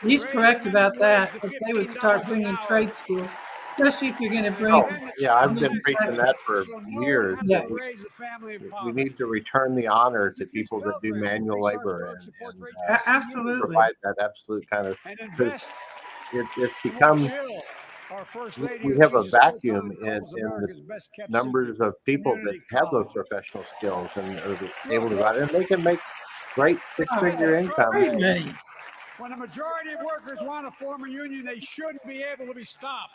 He's correct about that. If they would start bringing trade schools. especially if you're going to bring. Oh, yeah, I've been preaching that for years. Yeah. That we need to return the honor to people that do manual labor and Absolutely. provide that absolute kind of. It's become. We have a vacuum in the numbers of people that have those professional skills and are able to go out and they can make great six-figure income. Great money. When the majority of workers want to form a union, they shouldn't be able to be stopped.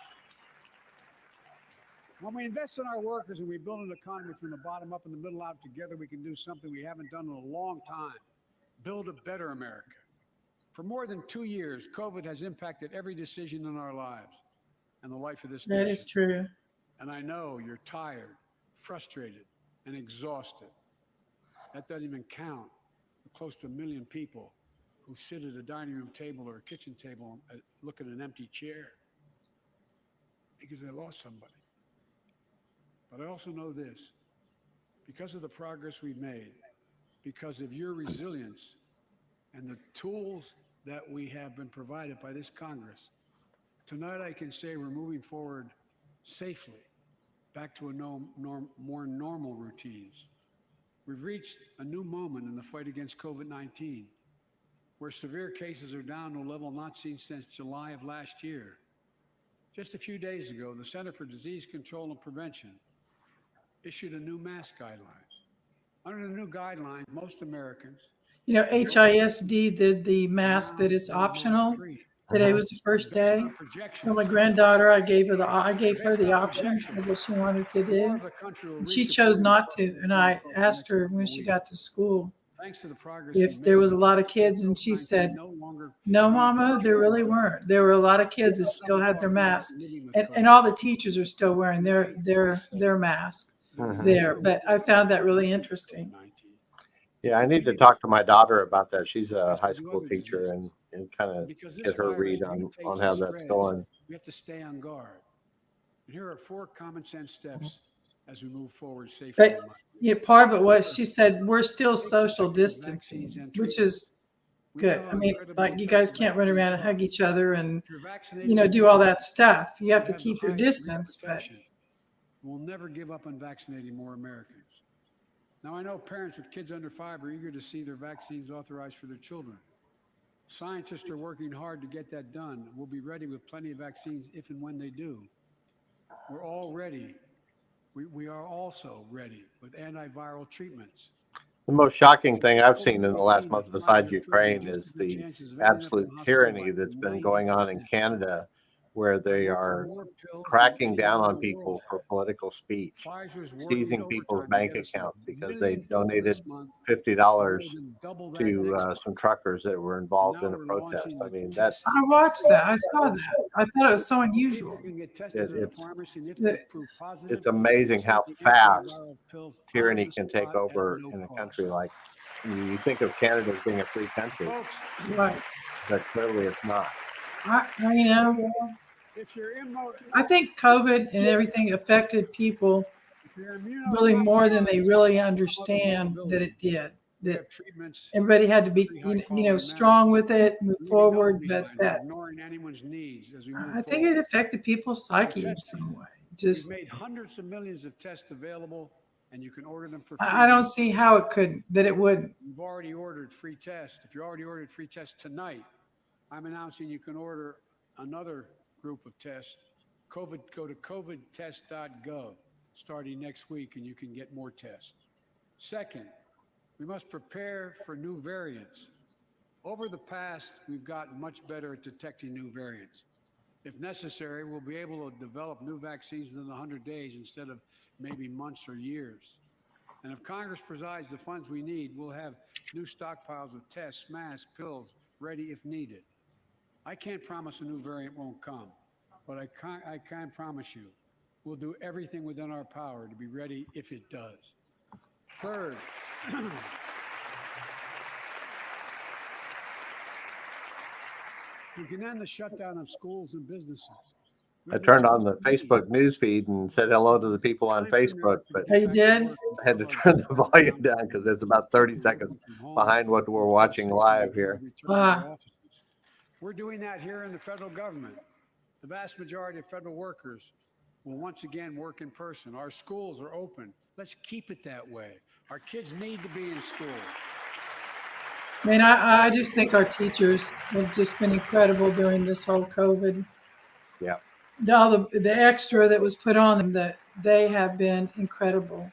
When we invest in our workers and we build an economy from the bottom up and the middle out together, we can do something we haven't done in a long time. Build a better America. For more than 2 years, COVID has impacted every decision in our lives and the life of this nation. That is true. And I know you're tired, frustrated, and exhausted. That doesn't even count the close to 1 million people who sit at a dining room table or a kitchen table and look at an empty chair because they lost somebody. But I also know this, because of the progress we've made, because of your resilience and the tools that we have been provided by this Congress, tonight I can say we're moving forward safely back to a more normal routines. We've reached a new moment in the fight against COVID-19, where severe cases are down to a level not seen since July of last year. Just a few days ago, the Center for Disease Control and Prevention issued a new mask guidelines. Under the new guidelines, most Americans. You know, HISD did the mask that is optional. Today was the first day. So my granddaughter, I gave her the option of what she wanted to do. And she chose not to. And I asked her when she got to school if there was a lot of kids, and she said, "No, Mama, there really weren't. There were a lot of kids that still had their masks, and all the teachers are still wearing their mask there." But I found that really interesting. Yeah, I need to talk to my daughter about that. She's a high school teacher and kind of get her read on how that's going. We have to stay on guard. And here are 4 common sense steps as we move forward safely. But yeah, part of it was she said we're still social distancing, which is good. I mean, like you guys can't run around and hug each other and do all that stuff. You have to keep your distance, but we'll never give up on vaccinating more Americans. Now, I know parents with kids under 5 are eager to see their vaccines authorized for their children. Scientists are working hard to get that done. We'll be ready with plenty of vaccines if and when they do. We're all ready. We are also ready with antiviral treatments. The most shocking thing I've seen in the last month besides Ukraine is the absolute tyranny that's been going on in Canada, where they are cracking down on people for political speech, seizing people's bank accounts because they donated $50 to some truckers that were involved in a protest. I mean, I watched that. I saw that. I thought it was so unusual. It's amazing how fast tyranny can take over in a country like. You think of Canada as being a free country, right? But clearly it's not. I think COVID and everything affected people really more than they really understand that it did. That everybody had to be, strong with it, move forward. But that, I think it affected people's psyche in some way. Just made hundreds of millions of tests available, and you can order them for free. I don't see how it couldn't, that it wouldn't. You've already ordered free tests. If you already ordered free tests tonight, I'm announcing you can order another group of tests. Go to covidtest.gov starting next week, and you can get more tests. Second, we must prepare for new variants. Over the past, we've gotten much better at detecting new variants. If necessary, we'll be able to develop new vaccines within 100 days instead of maybe months or years. And if Congress provides the funds we need, we'll have new stockpiles of tests, masks, pills ready if needed. I can't promise a new variant won't come, but I can promise you we'll do everything within our power to be ready if it does. Third, we can end the shutdown of schools and businesses. I turned on the Facebook news feed and said hello to the people on Facebook, but you did? I had to turn the volume down because it's about 30 seconds behind what we're watching live here. We're doing that here in the federal government. The vast majority of federal workers will once again work in person. Our schools are open. Let's keep it that way. Our kids need to be in school. I mean, I just think our teachers have just been incredible during this whole COVID. Yeah. All the extra that was put on them, that they have been incredible.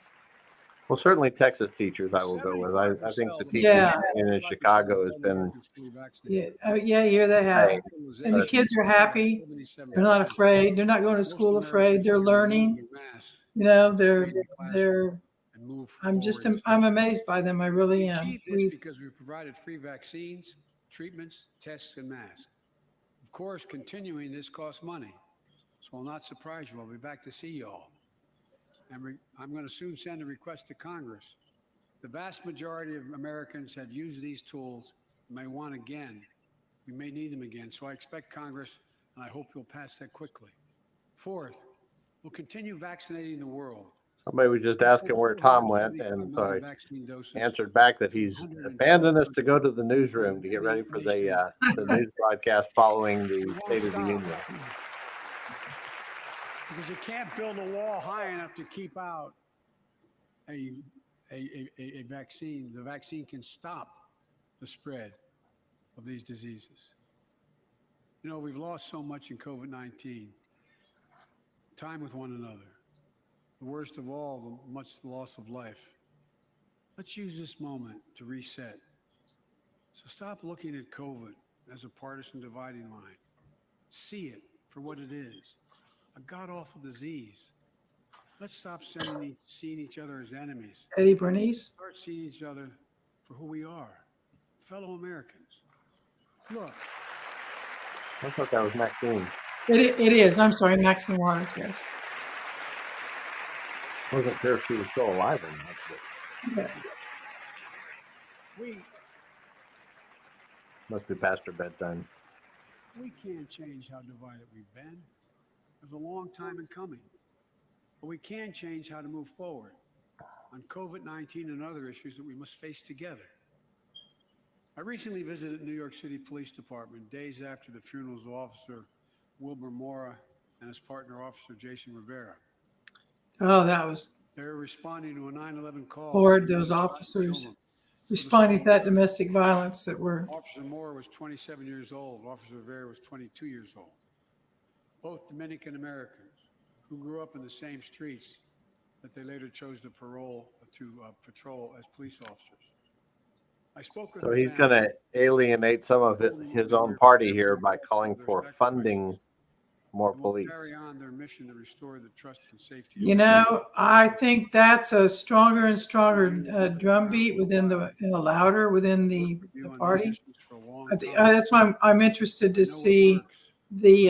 Well, certainly Texas teachers, I will go with. I think the teachers Yeah. in Chicago has been Yeah, here they have. Hey, And the kids are happy. They're not afraid. They're not going to school afraid. They're learning. You know, I'm amazed by them. I really am. We achieved this because we provided free vaccines, treatments, tests, and masks. Of course, continuing this costs money. So I'll not surprise you. I'll be back to see you all. And I'm going to soon send a request to Congress. The vast majority of Americans have used these tools, may want again. We may need them again. So I expect Congress, and I hope you'll pass that quickly. Fourth, we'll continue vaccinating the world. Somebody was just asking where Tom went, and so I answered back that he's abandoned us to go to the newsroom to get ready for the news broadcast following the State of the Union. Because you can't build a wall high enough to keep out a vaccine. The vaccine can stop the spread of these diseases. You know, we've lost so much in COVID-19. Time with one another. The worst of all, much the loss of life. Let's use this moment to reset. So stop looking at COVID as a partisan dividing line. See it for what it is. A god-awful disease. Let's stop seeing each other as enemies. Eddie Bernice. Start seeing each other for who we are, fellow Americans. Look. I thought that was Maxine. It is. I'm sorry, Maxine Waters, yes. I wasn't sure if she was still alive or not. Yeah. Must be past her bedtime. We can't change how divided we've been. It was a long time in coming. But we can change how to move forward on COVID-19 and other issues that we must face together. I recently visited New York City Police Department days after the funerals of Officer Wilbur Mora and his partner, Officer Jason Rivera. Oh, that was. They were responding to a 9/11 call. Lord, those officers responding to that domestic violence that were. Officer Mora was 27 years old. Officer Rivera was 22 years old. Both Dominican Americans who grew up in the same streets that they later chose to patrol as police officers. I spoke with. So he's going to alienate some of his own party here by calling for funding more police. Carry on their mission to restore the trust and safety. You know, I think that's a stronger and stronger drumbeat within louder within the party. That's why I'm interested to see the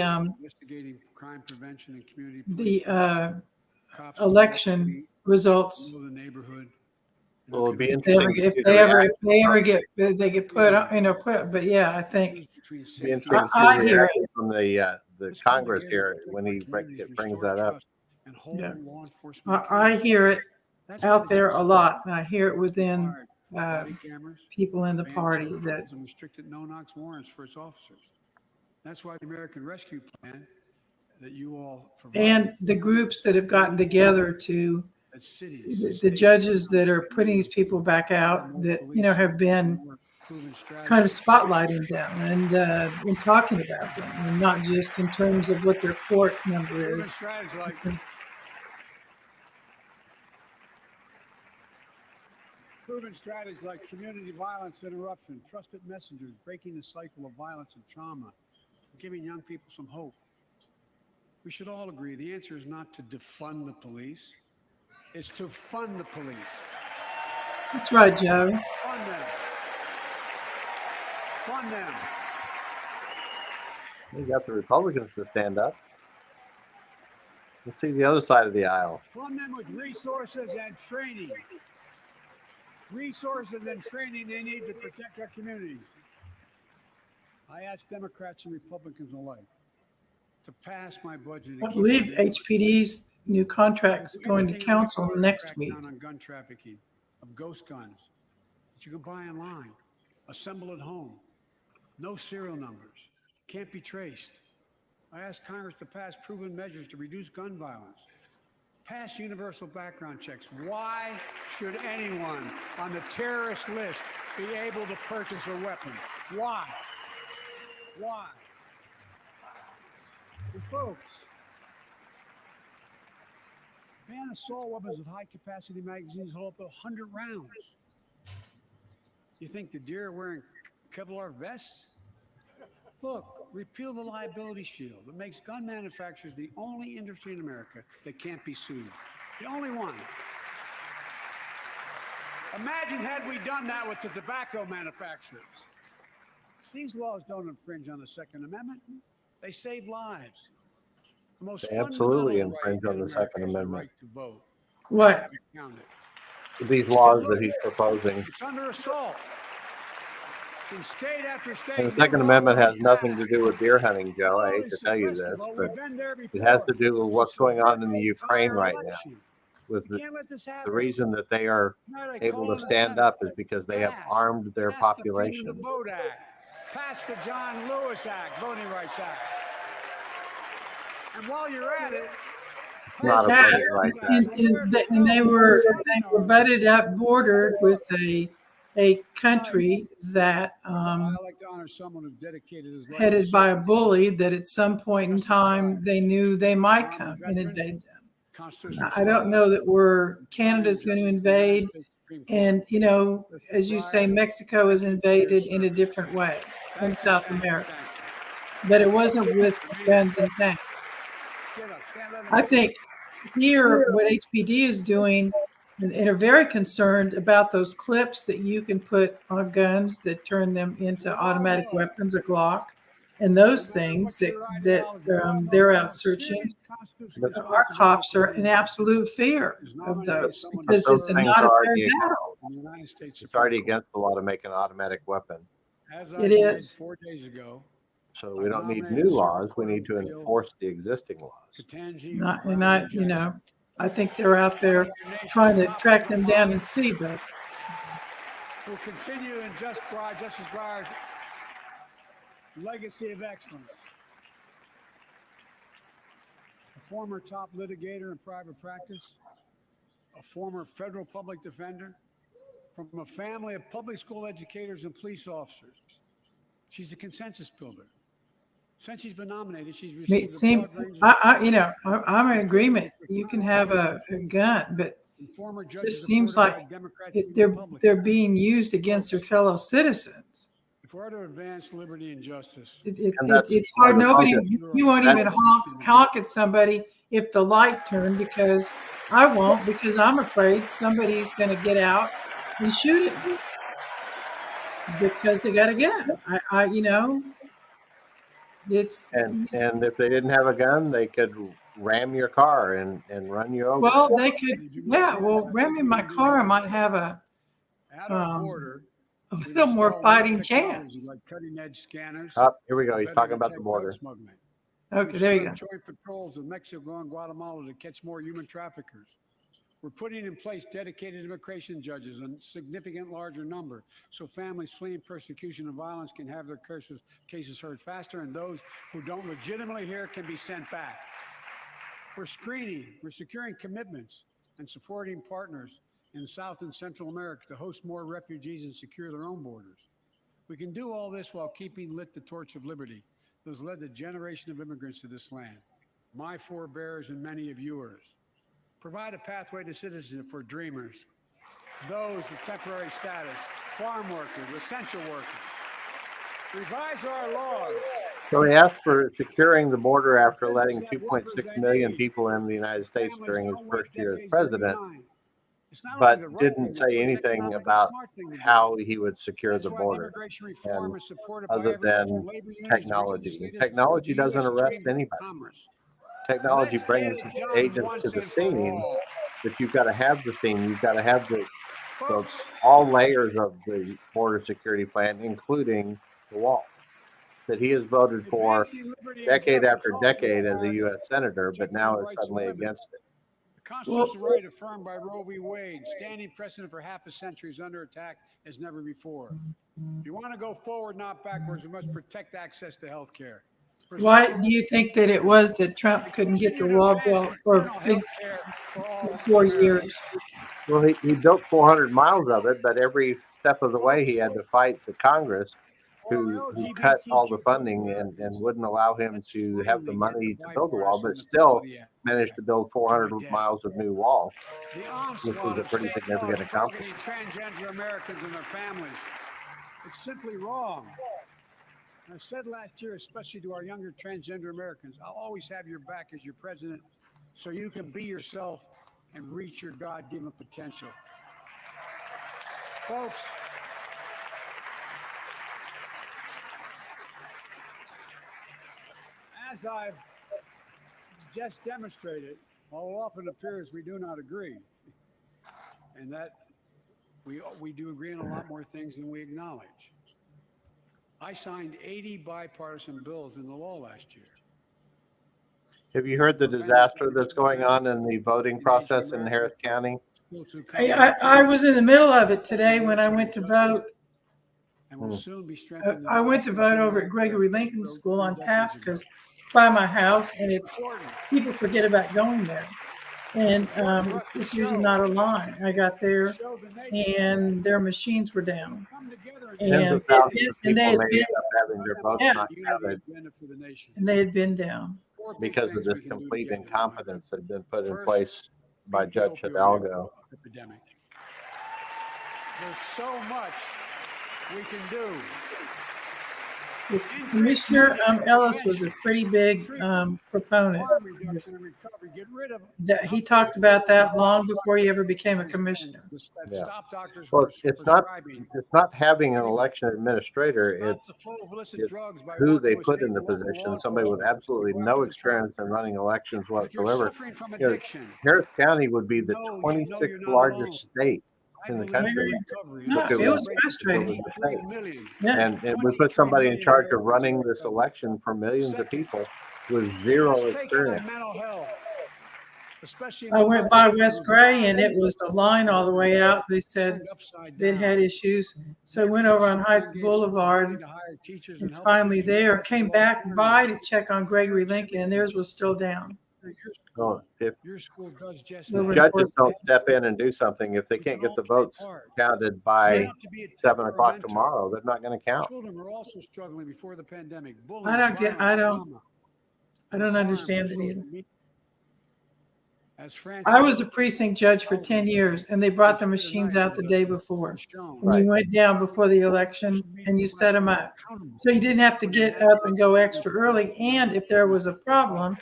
crime prevention and community election results. Well, it'll be If they ever get put, but yeah, I think I hear it from the Congress here when he brings that up. Yeah, I hear it out there a lot, and I hear it within people in the party that restricted no-knock warrants for its officers. That's why the American Rescue Plan that you all provide, and the groups that have gotten together to the judges that are putting these people back out that have been kind of spotlighting them and talking about them, and not just in terms of what their court number is. Proven strategies like community violence interruption, trusted messengers, breaking the cycle of violence and trauma, giving young people some hope. We should all agree the answer is not to defund the police. It's to fund the police. That's right, Joe. Fund them. Fund them. You got the Republicans to stand up. Let's see the other side of the aisle. Fund them with resources and training. Resources and training they need to protect our communities. I ask Democrats and Republicans alike to pass my budget. I believe HPD's new contract is going to council next week. On gun trafficking of ghost guns that you can buy online, assemble at home, no serial numbers, can't be traced. I asked Congress to pass proven measures to reduce gun violence, pass universal background checks. Why should anyone on the terrorist list be able to purchase a weapon? Why? Why? And folks, ban assault weapons with high-capacity magazines hold up to 100 rounds. You think the deer are wearing Kevlar vests? Look, repeal the liability shield. It makes gun manufacturers the only industry in America that can't be sued. The only one. Imagine had we done that with the tobacco manufacturers. These laws don't infringe on the Second Amendment. They save lives. The most They absolutely fundamental infringe right on in the Second America is the Amendment. right to vote. What? Have it counted. These laws that he's proposing. It's under assault. In state after state, And the Second Amendment has nothing to do with deer hunting, Joe. I hate to tell you this, but it has to do with what's going on in the Ukraine right now. With the reason that they are able to stand up is because they have armed their population. The Vote Act. Pass the John Lewis Act, Voting Rights Act. And while you're at it, Not a voting rights act. And they were butted up, bordered with a country that I'd like to honor someone who dedicated his life headed by a bully that at some point in time they knew they might come and invade them. I don't know that Canada's going to invade. And, you know, as you say, Mexico is invaded in a different way in South America. But it wasn't with guns and tanks. I think here what HPD is doing, and are very concerned about those clips that you can put on guns that turn them into automatic weapons, a Glock, and those things that they're out searching. Our cops are in absolute fear of those because it's not a fair battle. It's already against the law to make an automatic weapon. It is. 4 days ago. So we don't need new laws. We need to enforce the existing laws. You know, I think they're out there trying to track them down and see, but we'll continue in Justice Breyer's legacy of excellence. A former top litigator in private practice, a former federal public defender, from a family of public school educators and police officers. She's a consensus builder. Since she's been nominated, she's received I'm in agreement. You can have a gun, but it just seems like they're being used against their fellow citizens. If we're to advance liberty and justice, it's hard. You won't even honk at somebody if the light turned, because I won't, because I'm afraid somebody's going to get out and shoot at me because they got a gun. And if they didn't have a gun, they could ram your car and run you over. Well, they could, ramming my car, I might have a little more fighting chance. Like cutting-edge scanners. Oh, here we go. He's talking about the border. Okay, there you go. Joint patrols in Mexico and Guatemala to catch more human traffickers. We're putting in place dedicated immigration judges, a significant larger number, so families fleeing persecution and violence can have their cases heard faster, and those who don't legitimately hear can be sent back. We're securing commitments and supporting partners in South and Central America to host more refugees and secure their own borders. We can do all this while keeping lit the torch of liberty that has led a generation of immigrants to this land, my forebears and many of yours. Provide a pathway to citizenship for dreamers, those with temporary status, farm workers, essential workers. Revise our laws. So he asked for securing the border after letting 2.6 million people in the United States during his first year as president, but didn't say anything about how he would secure the border, and other than technology. And technology doesn't arrest anybody. Technology brings agents to the scene, but you've got to have the scene. You've got to have all layers of the border security plan, including the wall, that he has voted for decade after decade as a U.S. senator, but now is suddenly against it. The constitutional right affirmed by Roe v. Wade, standing precedent for half a century, is under attack as never before. If you want to go forward, not backwards, we must protect access to health care. Why do you think that it was that Trump couldn't get the wall built for 4 years? Well, he built 400 miles of it, but every step of the way he had to fight the Congress who cut all the funding and wouldn't allow him to have the money to build the wall, but still managed to build 400 miles of new wall, which was a pretty significant accomplishment. Transgender Americans and their families. It's simply wrong. And I said last year, especially to our younger transgender Americans, I'll always have your back as your president so you can be yourself and reach your God-given potential. Folks, as I've just demonstrated, while it often appears we do not agree, and that we do agree on a lot more things than we acknowledge. I signed 80 bipartisan bills in the law last year. Have you heard the disaster that's going on in the voting process in Harris County? I was in the middle of it today when I went to vote. I went to vote over at Gregory Lincoln School on Taft because it's by my house, and it's people forget about going there. And it's usually not a line. I got there, and their machines were down. Tens of thousands of people may end up having their votes not counted. And they had been down. Because of this complete incompetence that had been put in place by Judge Hidalgo. There's so much we can do. Commissioner Ellis was a pretty big proponent. He talked about that long before he ever became a commissioner. Yeah. Well, it's not having an election administrator. It's who they put in the position. Somebody with absolutely no experience in running elections whatsoever. You know, Harris County would be the 26th largest state in the country. No, it was frustrating. Yeah. And we put somebody in charge of running this election for millions of people with zero experience. I went by West Gray, and it was a line all the way out. They said they had issues. So I went over on Heights Boulevard, and finally there, came back by to check on Gregory Lincoln, and theirs was still down. Well, if judges don't step in and do something, if they can't get the votes counted by 7 o'clock tomorrow, they're not going to count. Children were also struggling before the pandemic. I don't understand it either. I was a precinct judge for 10 years, and they brought the machines out the day before. And you went down before the election, and you set them up. So you didn't have to get up and go extra early. And if there was a problem,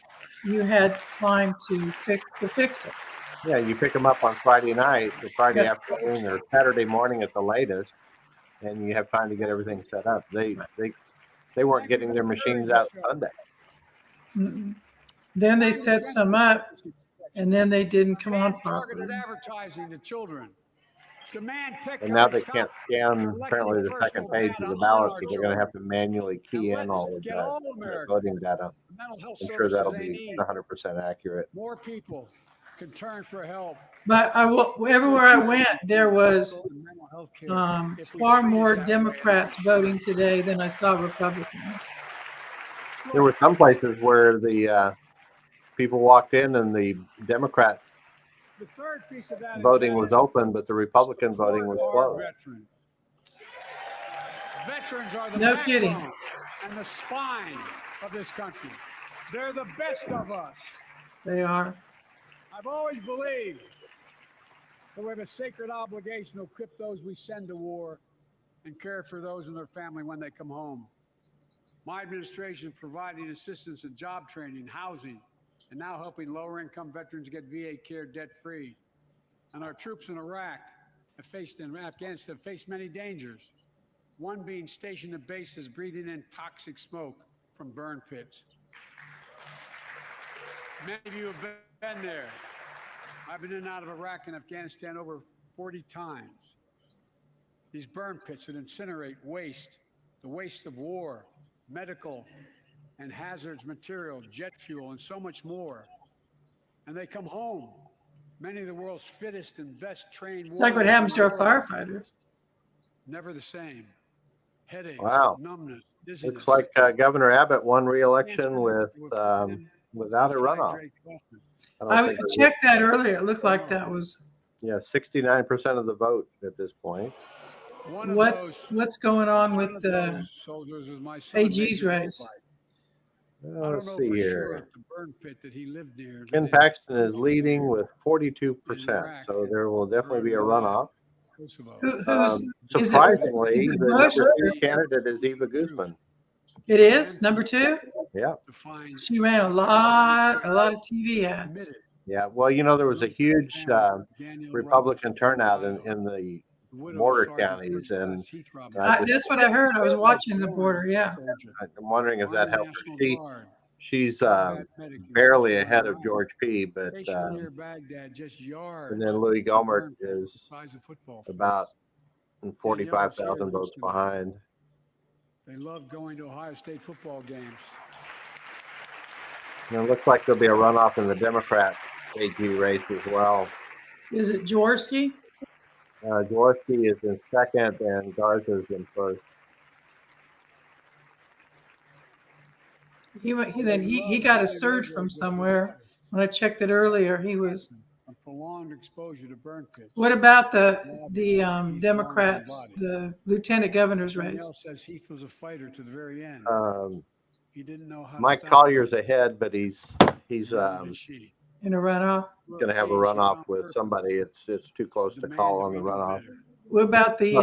you had time to fix it. Yeah, you pick them up on Friday night, or Friday afternoon, or Saturday morning at the latest, and you have time to get everything set up. They weren't getting their machines out Sunday. Mm-mm. Then they set some up, and then they didn't come on properly. Advertising to children. And now they can't scan apparently the second page of the ballot, so they're going to have to manually key in all of that voting data. I'm sure that'll be 100% accurate. More people can turn for help. But everywhere I went, there was far more Democrats voting today than I saw Republicans. There were some places where the people walked in and the Democrat voting was open, but the Republican voting was closed. Veterans are the no kidding. And the spine of this country. They're the best of us. They are. I've always believed that we have a sacred obligation to equip those we send to war and care for those and their family when they come home. My administration is providing assistance in job training, housing, and now helping lower-income veterans get VA care debt-free. And our troops in Iraq and Afghanistan have faced many dangers, one being stationed at bases breathing in toxic smoke from burn pits. Many of you have been there. I've been in and out of Iraq and Afghanistan over 40 times. These burn pits that incinerate waste, the waste of war, medical and hazardous material, jet fuel, and so much more. And they come home. Many of the world's fittest and best trained. It's like what happens to our firefighters. Never the same. Headaches, wow. numbness, Looks like Governor Abbott won re-election with without a runoff. I checked that earlier. It looked like that was. Yeah, 69% of the vote at this point. What's going on with the AG's race? Let's see here. Ken Paxton is leading with 42%, so there will definitely be a runoff. Surprisingly, is it the Bush number 2 candidate is Eva Guzman. It is number 2. Yeah. She ran a lot of TV ads. Yeah. Well, there was a huge Republican turnout in the border counties, and that's what I heard. I was watching the border. Yeah. I'm wondering if that helped her. She's barely ahead of George P. But and then Louis Gohmert is about 45,000 votes behind. They love going to Ohio State football games. And it looks like there'll be a runoff in the Democrat AG race as well. Is it Jaworski? Jaworski is in second, and Garza is in first. He got a surge from somewhere. When I checked it earlier, he was. A prolonged exposure to burn pits. What about the Democrats, the lieutenant governor's race? Says Heath was a fighter to the very end. He didn't know how. Mike Collier's ahead, but he's in a runoff. Going to have a runoff with somebody. It's too close to call on the runoff. What about the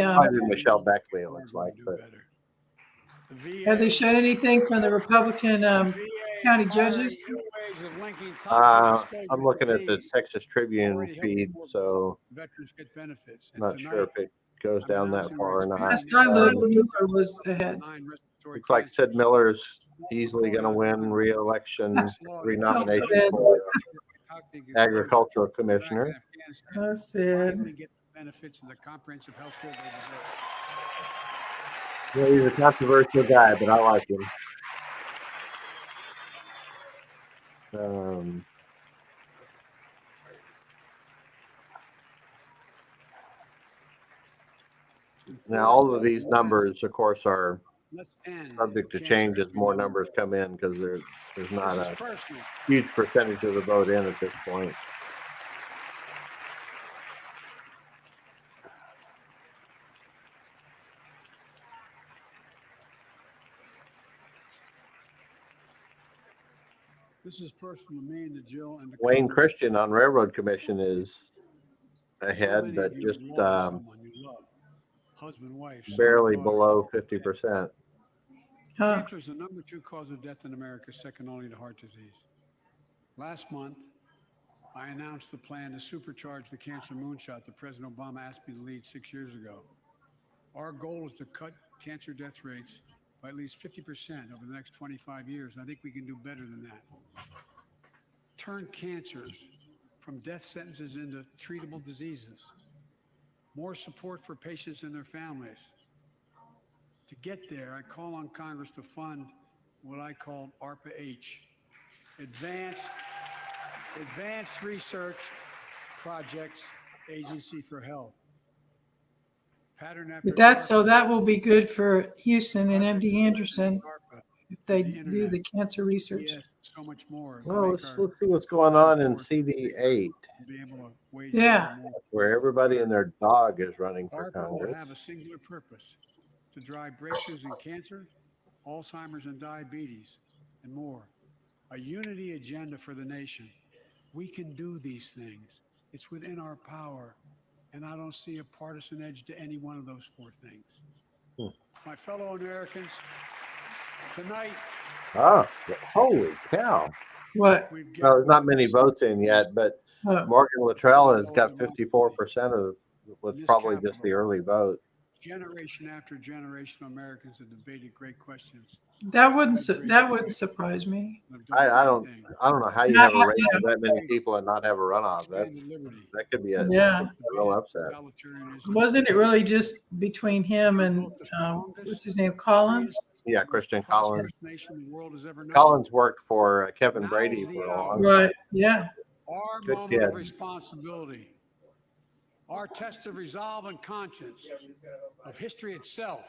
Michelle Beckley? It looks like, but have they shown anything from the Republican county judges? I'm looking at the Texas Tribune feed, so I'm not sure if it goes down that far or not. Last time Miller was ahead. Looks like Sid Miller's easily going to win re-election, renomination for agricultural commissioner. Oh, Sid. Yeah, he's a controversial guy, but I like him. Now, all of these numbers, of course, are subject to change as more numbers come in, because there's not a huge percentage of the vote in at this point. This is personal to me and to Jill and Wayne Christian on Railroad Commission is ahead, but just barely below 50%. Cancer is the number 2 cause of death in America, second only to heart disease. Last month, I announced the plan to supercharge the cancer moonshot that President Obama asked me to lead 6 years ago. Our goal is to cut cancer death rates by at least 50% over the next 25 years. I think we can do better than that. Turn cancers from death sentences into treatable diseases. More support for patients and their families. To get there, I call on Congress to fund what I call ARPA-H, Advanced Research Projects Agency for Health. But that will be good for Houston and MD Anderson if they do the cancer research. Yes, so much more. Well, let's see what's going on in CD8. Yeah. Where everybody and their dog is running for ARPA will Congress. have a singular purpose: to drive breakthroughs in cancer, Alzheimer's and diabetes, and more. A unity agenda for the nation. We can do these things. It's within our power. And I don't see a partisan edge to any one of those 4 things. My fellow Americans, tonight. Oh, holy cow. What? Well, there's not many votes in yet, but Morgan Luttrell has got 54% of what's probably just the early vote. Generation after generation of Americans have debated great questions. That wouldn't surprise me. I don't know how you have a race with that many people and not have a runoff. That could be a real upset. Wasn't it really just between him and what's his name, Collins? Yeah, Christian Collins. Collins worked for Kevin Brady for a long time. Right. Yeah. Our Good moment kid. of responsibility, our test of resolve and conscience, of history itself,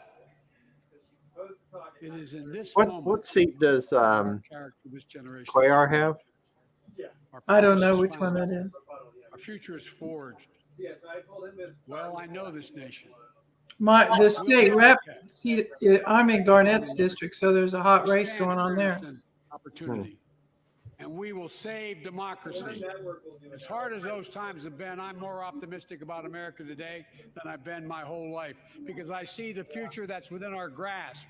It is in this What moment seat does our character of this generation. Cuellar have? Our I don't purpose know is which one found. that is. Our future is forged. Well, I know this nation. The state rep seat, I'm in Garnett's district, so there's a hot race Stand going on there. fairness and opportunity. And we will save democracy. As hard as those times have been, I'm more optimistic about America today than I've been my whole life, because I see the future that's within our grasp.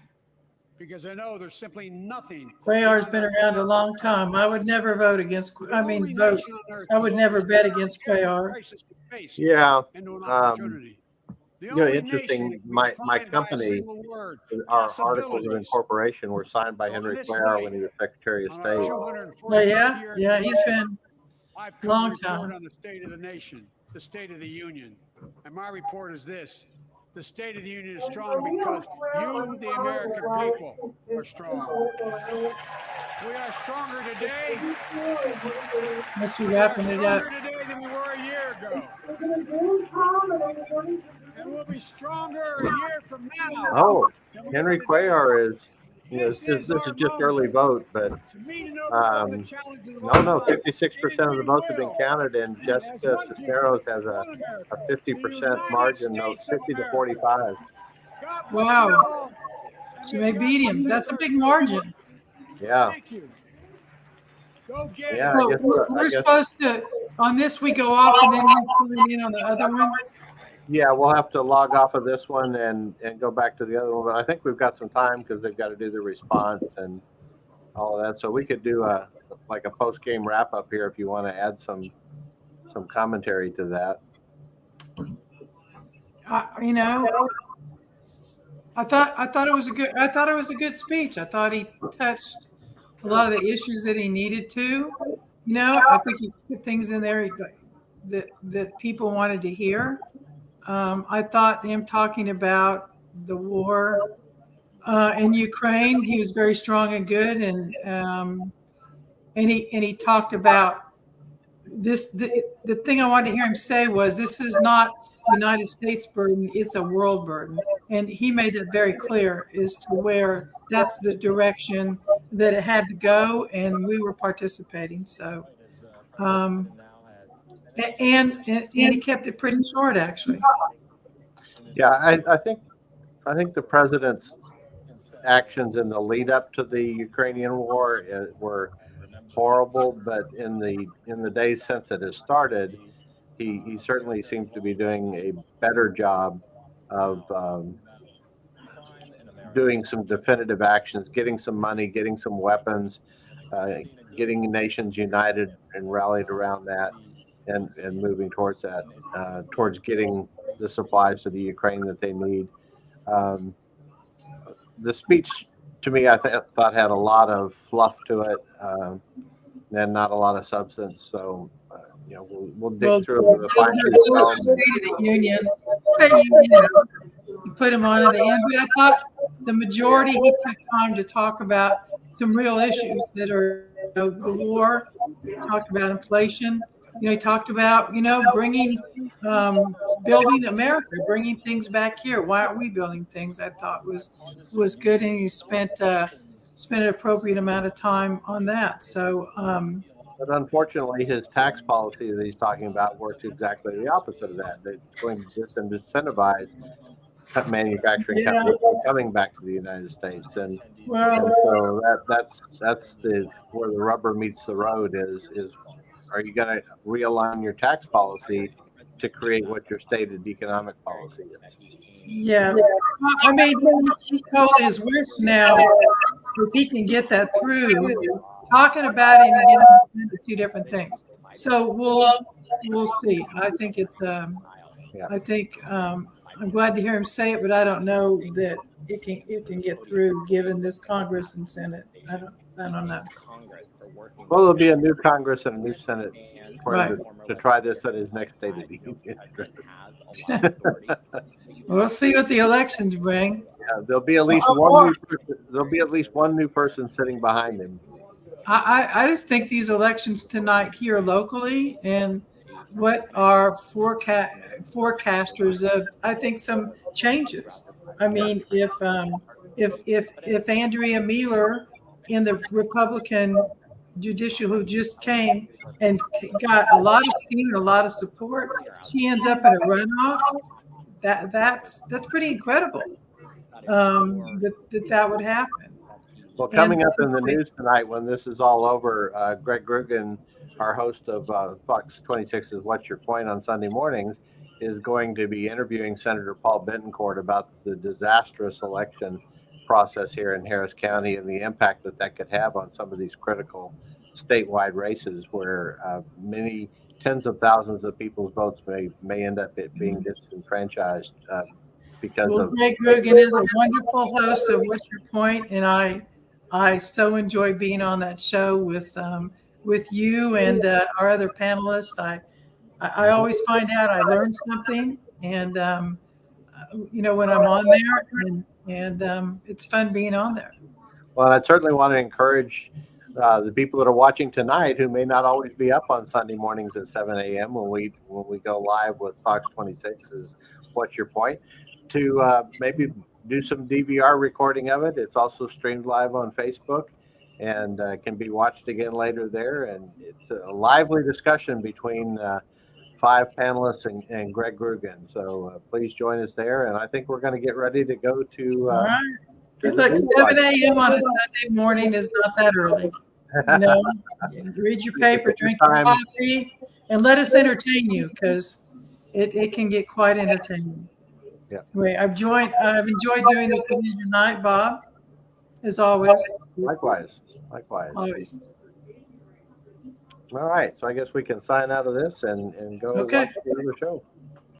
Because I know there's simply nothing. Cuellar's been around a long time. I would never vote against, vote. I would never bet against Cuellar. Yeah. Into an opportunity. Interesting. My company, our articles of incorporation were signed by Henry Cuellar when he was Secretary of State. Yeah, he's been a long time. On the state of the nation, the state of the union, and my report is this: the state of the union is strong because you, the American people, are strong. We are stronger today. Must be wrapping it up. Stronger today than we were a year ago. And we'll be stronger a year from now. Oh, Henry Cuellar is, this is just early vote, but no, 56% of the votes have been counted, and Jessica Cisneros has a 50% margin, 50 to 45. Wow. She may beat him. That's a big margin. Yeah. Yeah, so we're supposed to, on this we go off and then we sign in on the other one? Yeah, we'll have to log off of this one and go back to the other one. But I think we've got some time because they've got to do the response and all of that. So we could do a post-game wrap-up here if you want to add some commentary to that. I thought it was a good speech. I thought he touched a lot of the issues that he needed to. I think he put things in there that people wanted to hear. I thought him talking about the war in Ukraine, he was very strong and good, and he talked about this. The thing I wanted to hear him say was, "This is not the United States burden; it's a world burden," and he made that very clear as to where that's the direction that it had to go, and we were participating. So, and he kept it pretty short, actually. Yeah, I think the president's actions in the lead up to the Ukrainian war were horrible, but in the days since it has started, he certainly seems to be doing a better job of doing some definitive actions, getting some money, getting some weapons, getting nations united and rallied around that, and moving towards that, towards getting the supplies to the Ukraine that they need. The speech, to me, I thought had a lot of fluff to it, and not a lot of substance. So, we'll dig through the fine State of the Union. You put him on at the end, but I thought the majority he took time to talk about some real issues that are the war. He talked about inflation. He talked about bringing, building America, bringing things back here. Why aren't we building things? I thought was good, and he spent an appropriate amount of time on that. So. But unfortunately, his tax policy that he's talking about works exactly the opposite of that. It's going to disincentivize manufacturing companies from coming back to the United States, and so that's where the rubber meets the road. Is are you going to realign your tax policy to create what your stated economic policy is? Yeah, I mean, he told his wish now. If he can get that through, talking about it and getting two different things. So we'll see. I think it's I'm glad to hear him say it, but I don't know that it can get through given this Congress and Senate. I don't know. Well, there'll be a new Congress and a new Senate for him to try this at his next State of the Union. We'll see what the elections bring. Yeah, there'll be at least one. There'll be at least one new person sitting behind him. I just think these elections tonight here locally and what our forecasters of, I think, some changes. I mean, if if Andrea Mueller in the Republican judicial who just came and got a lot of steam and a lot of support, she ends up in a runoff. That's pretty incredible. That would happen. Well, coming up in the news tonight, when this is all over, Greg Grugan, our host of Fox 26's What's Your Point on Sunday mornings, is going to be interviewing Senator Paul Bettencourt about the disastrous election process here in Harris County and the impact that could have on some of these critical statewide races where many tens of thousands of people's votes may end up being disenfranchised because of. Greg Grugan is a wonderful host of What's Your Point, and I so enjoy being on that show with you and our other panelists. I always find out I learned something, and when I'm on there, and it's fun being on there. Well, I certainly want to encourage the people that are watching tonight who may not always be up on Sunday mornings at 7 a.m. when we go live with Fox 26's What's Your Point, to maybe do some DVR recording of it. It's also streamed live on Facebook and can be watched again later there. And it's a lively discussion between 5 panelists and Greg Grugan. So please join us there. And I think we're going to get ready to go to. All right. Look, 7 a.m. on a Sunday morning is not that early. Read your paper, drink your coffee, and let us entertain you, because it can get quite entertaining. Yeah. Anyway, I've enjoyed doing this with you tonight, Bob, as always. Likewise. Always. All right. So I guess we can sign out of this and go watch the other show.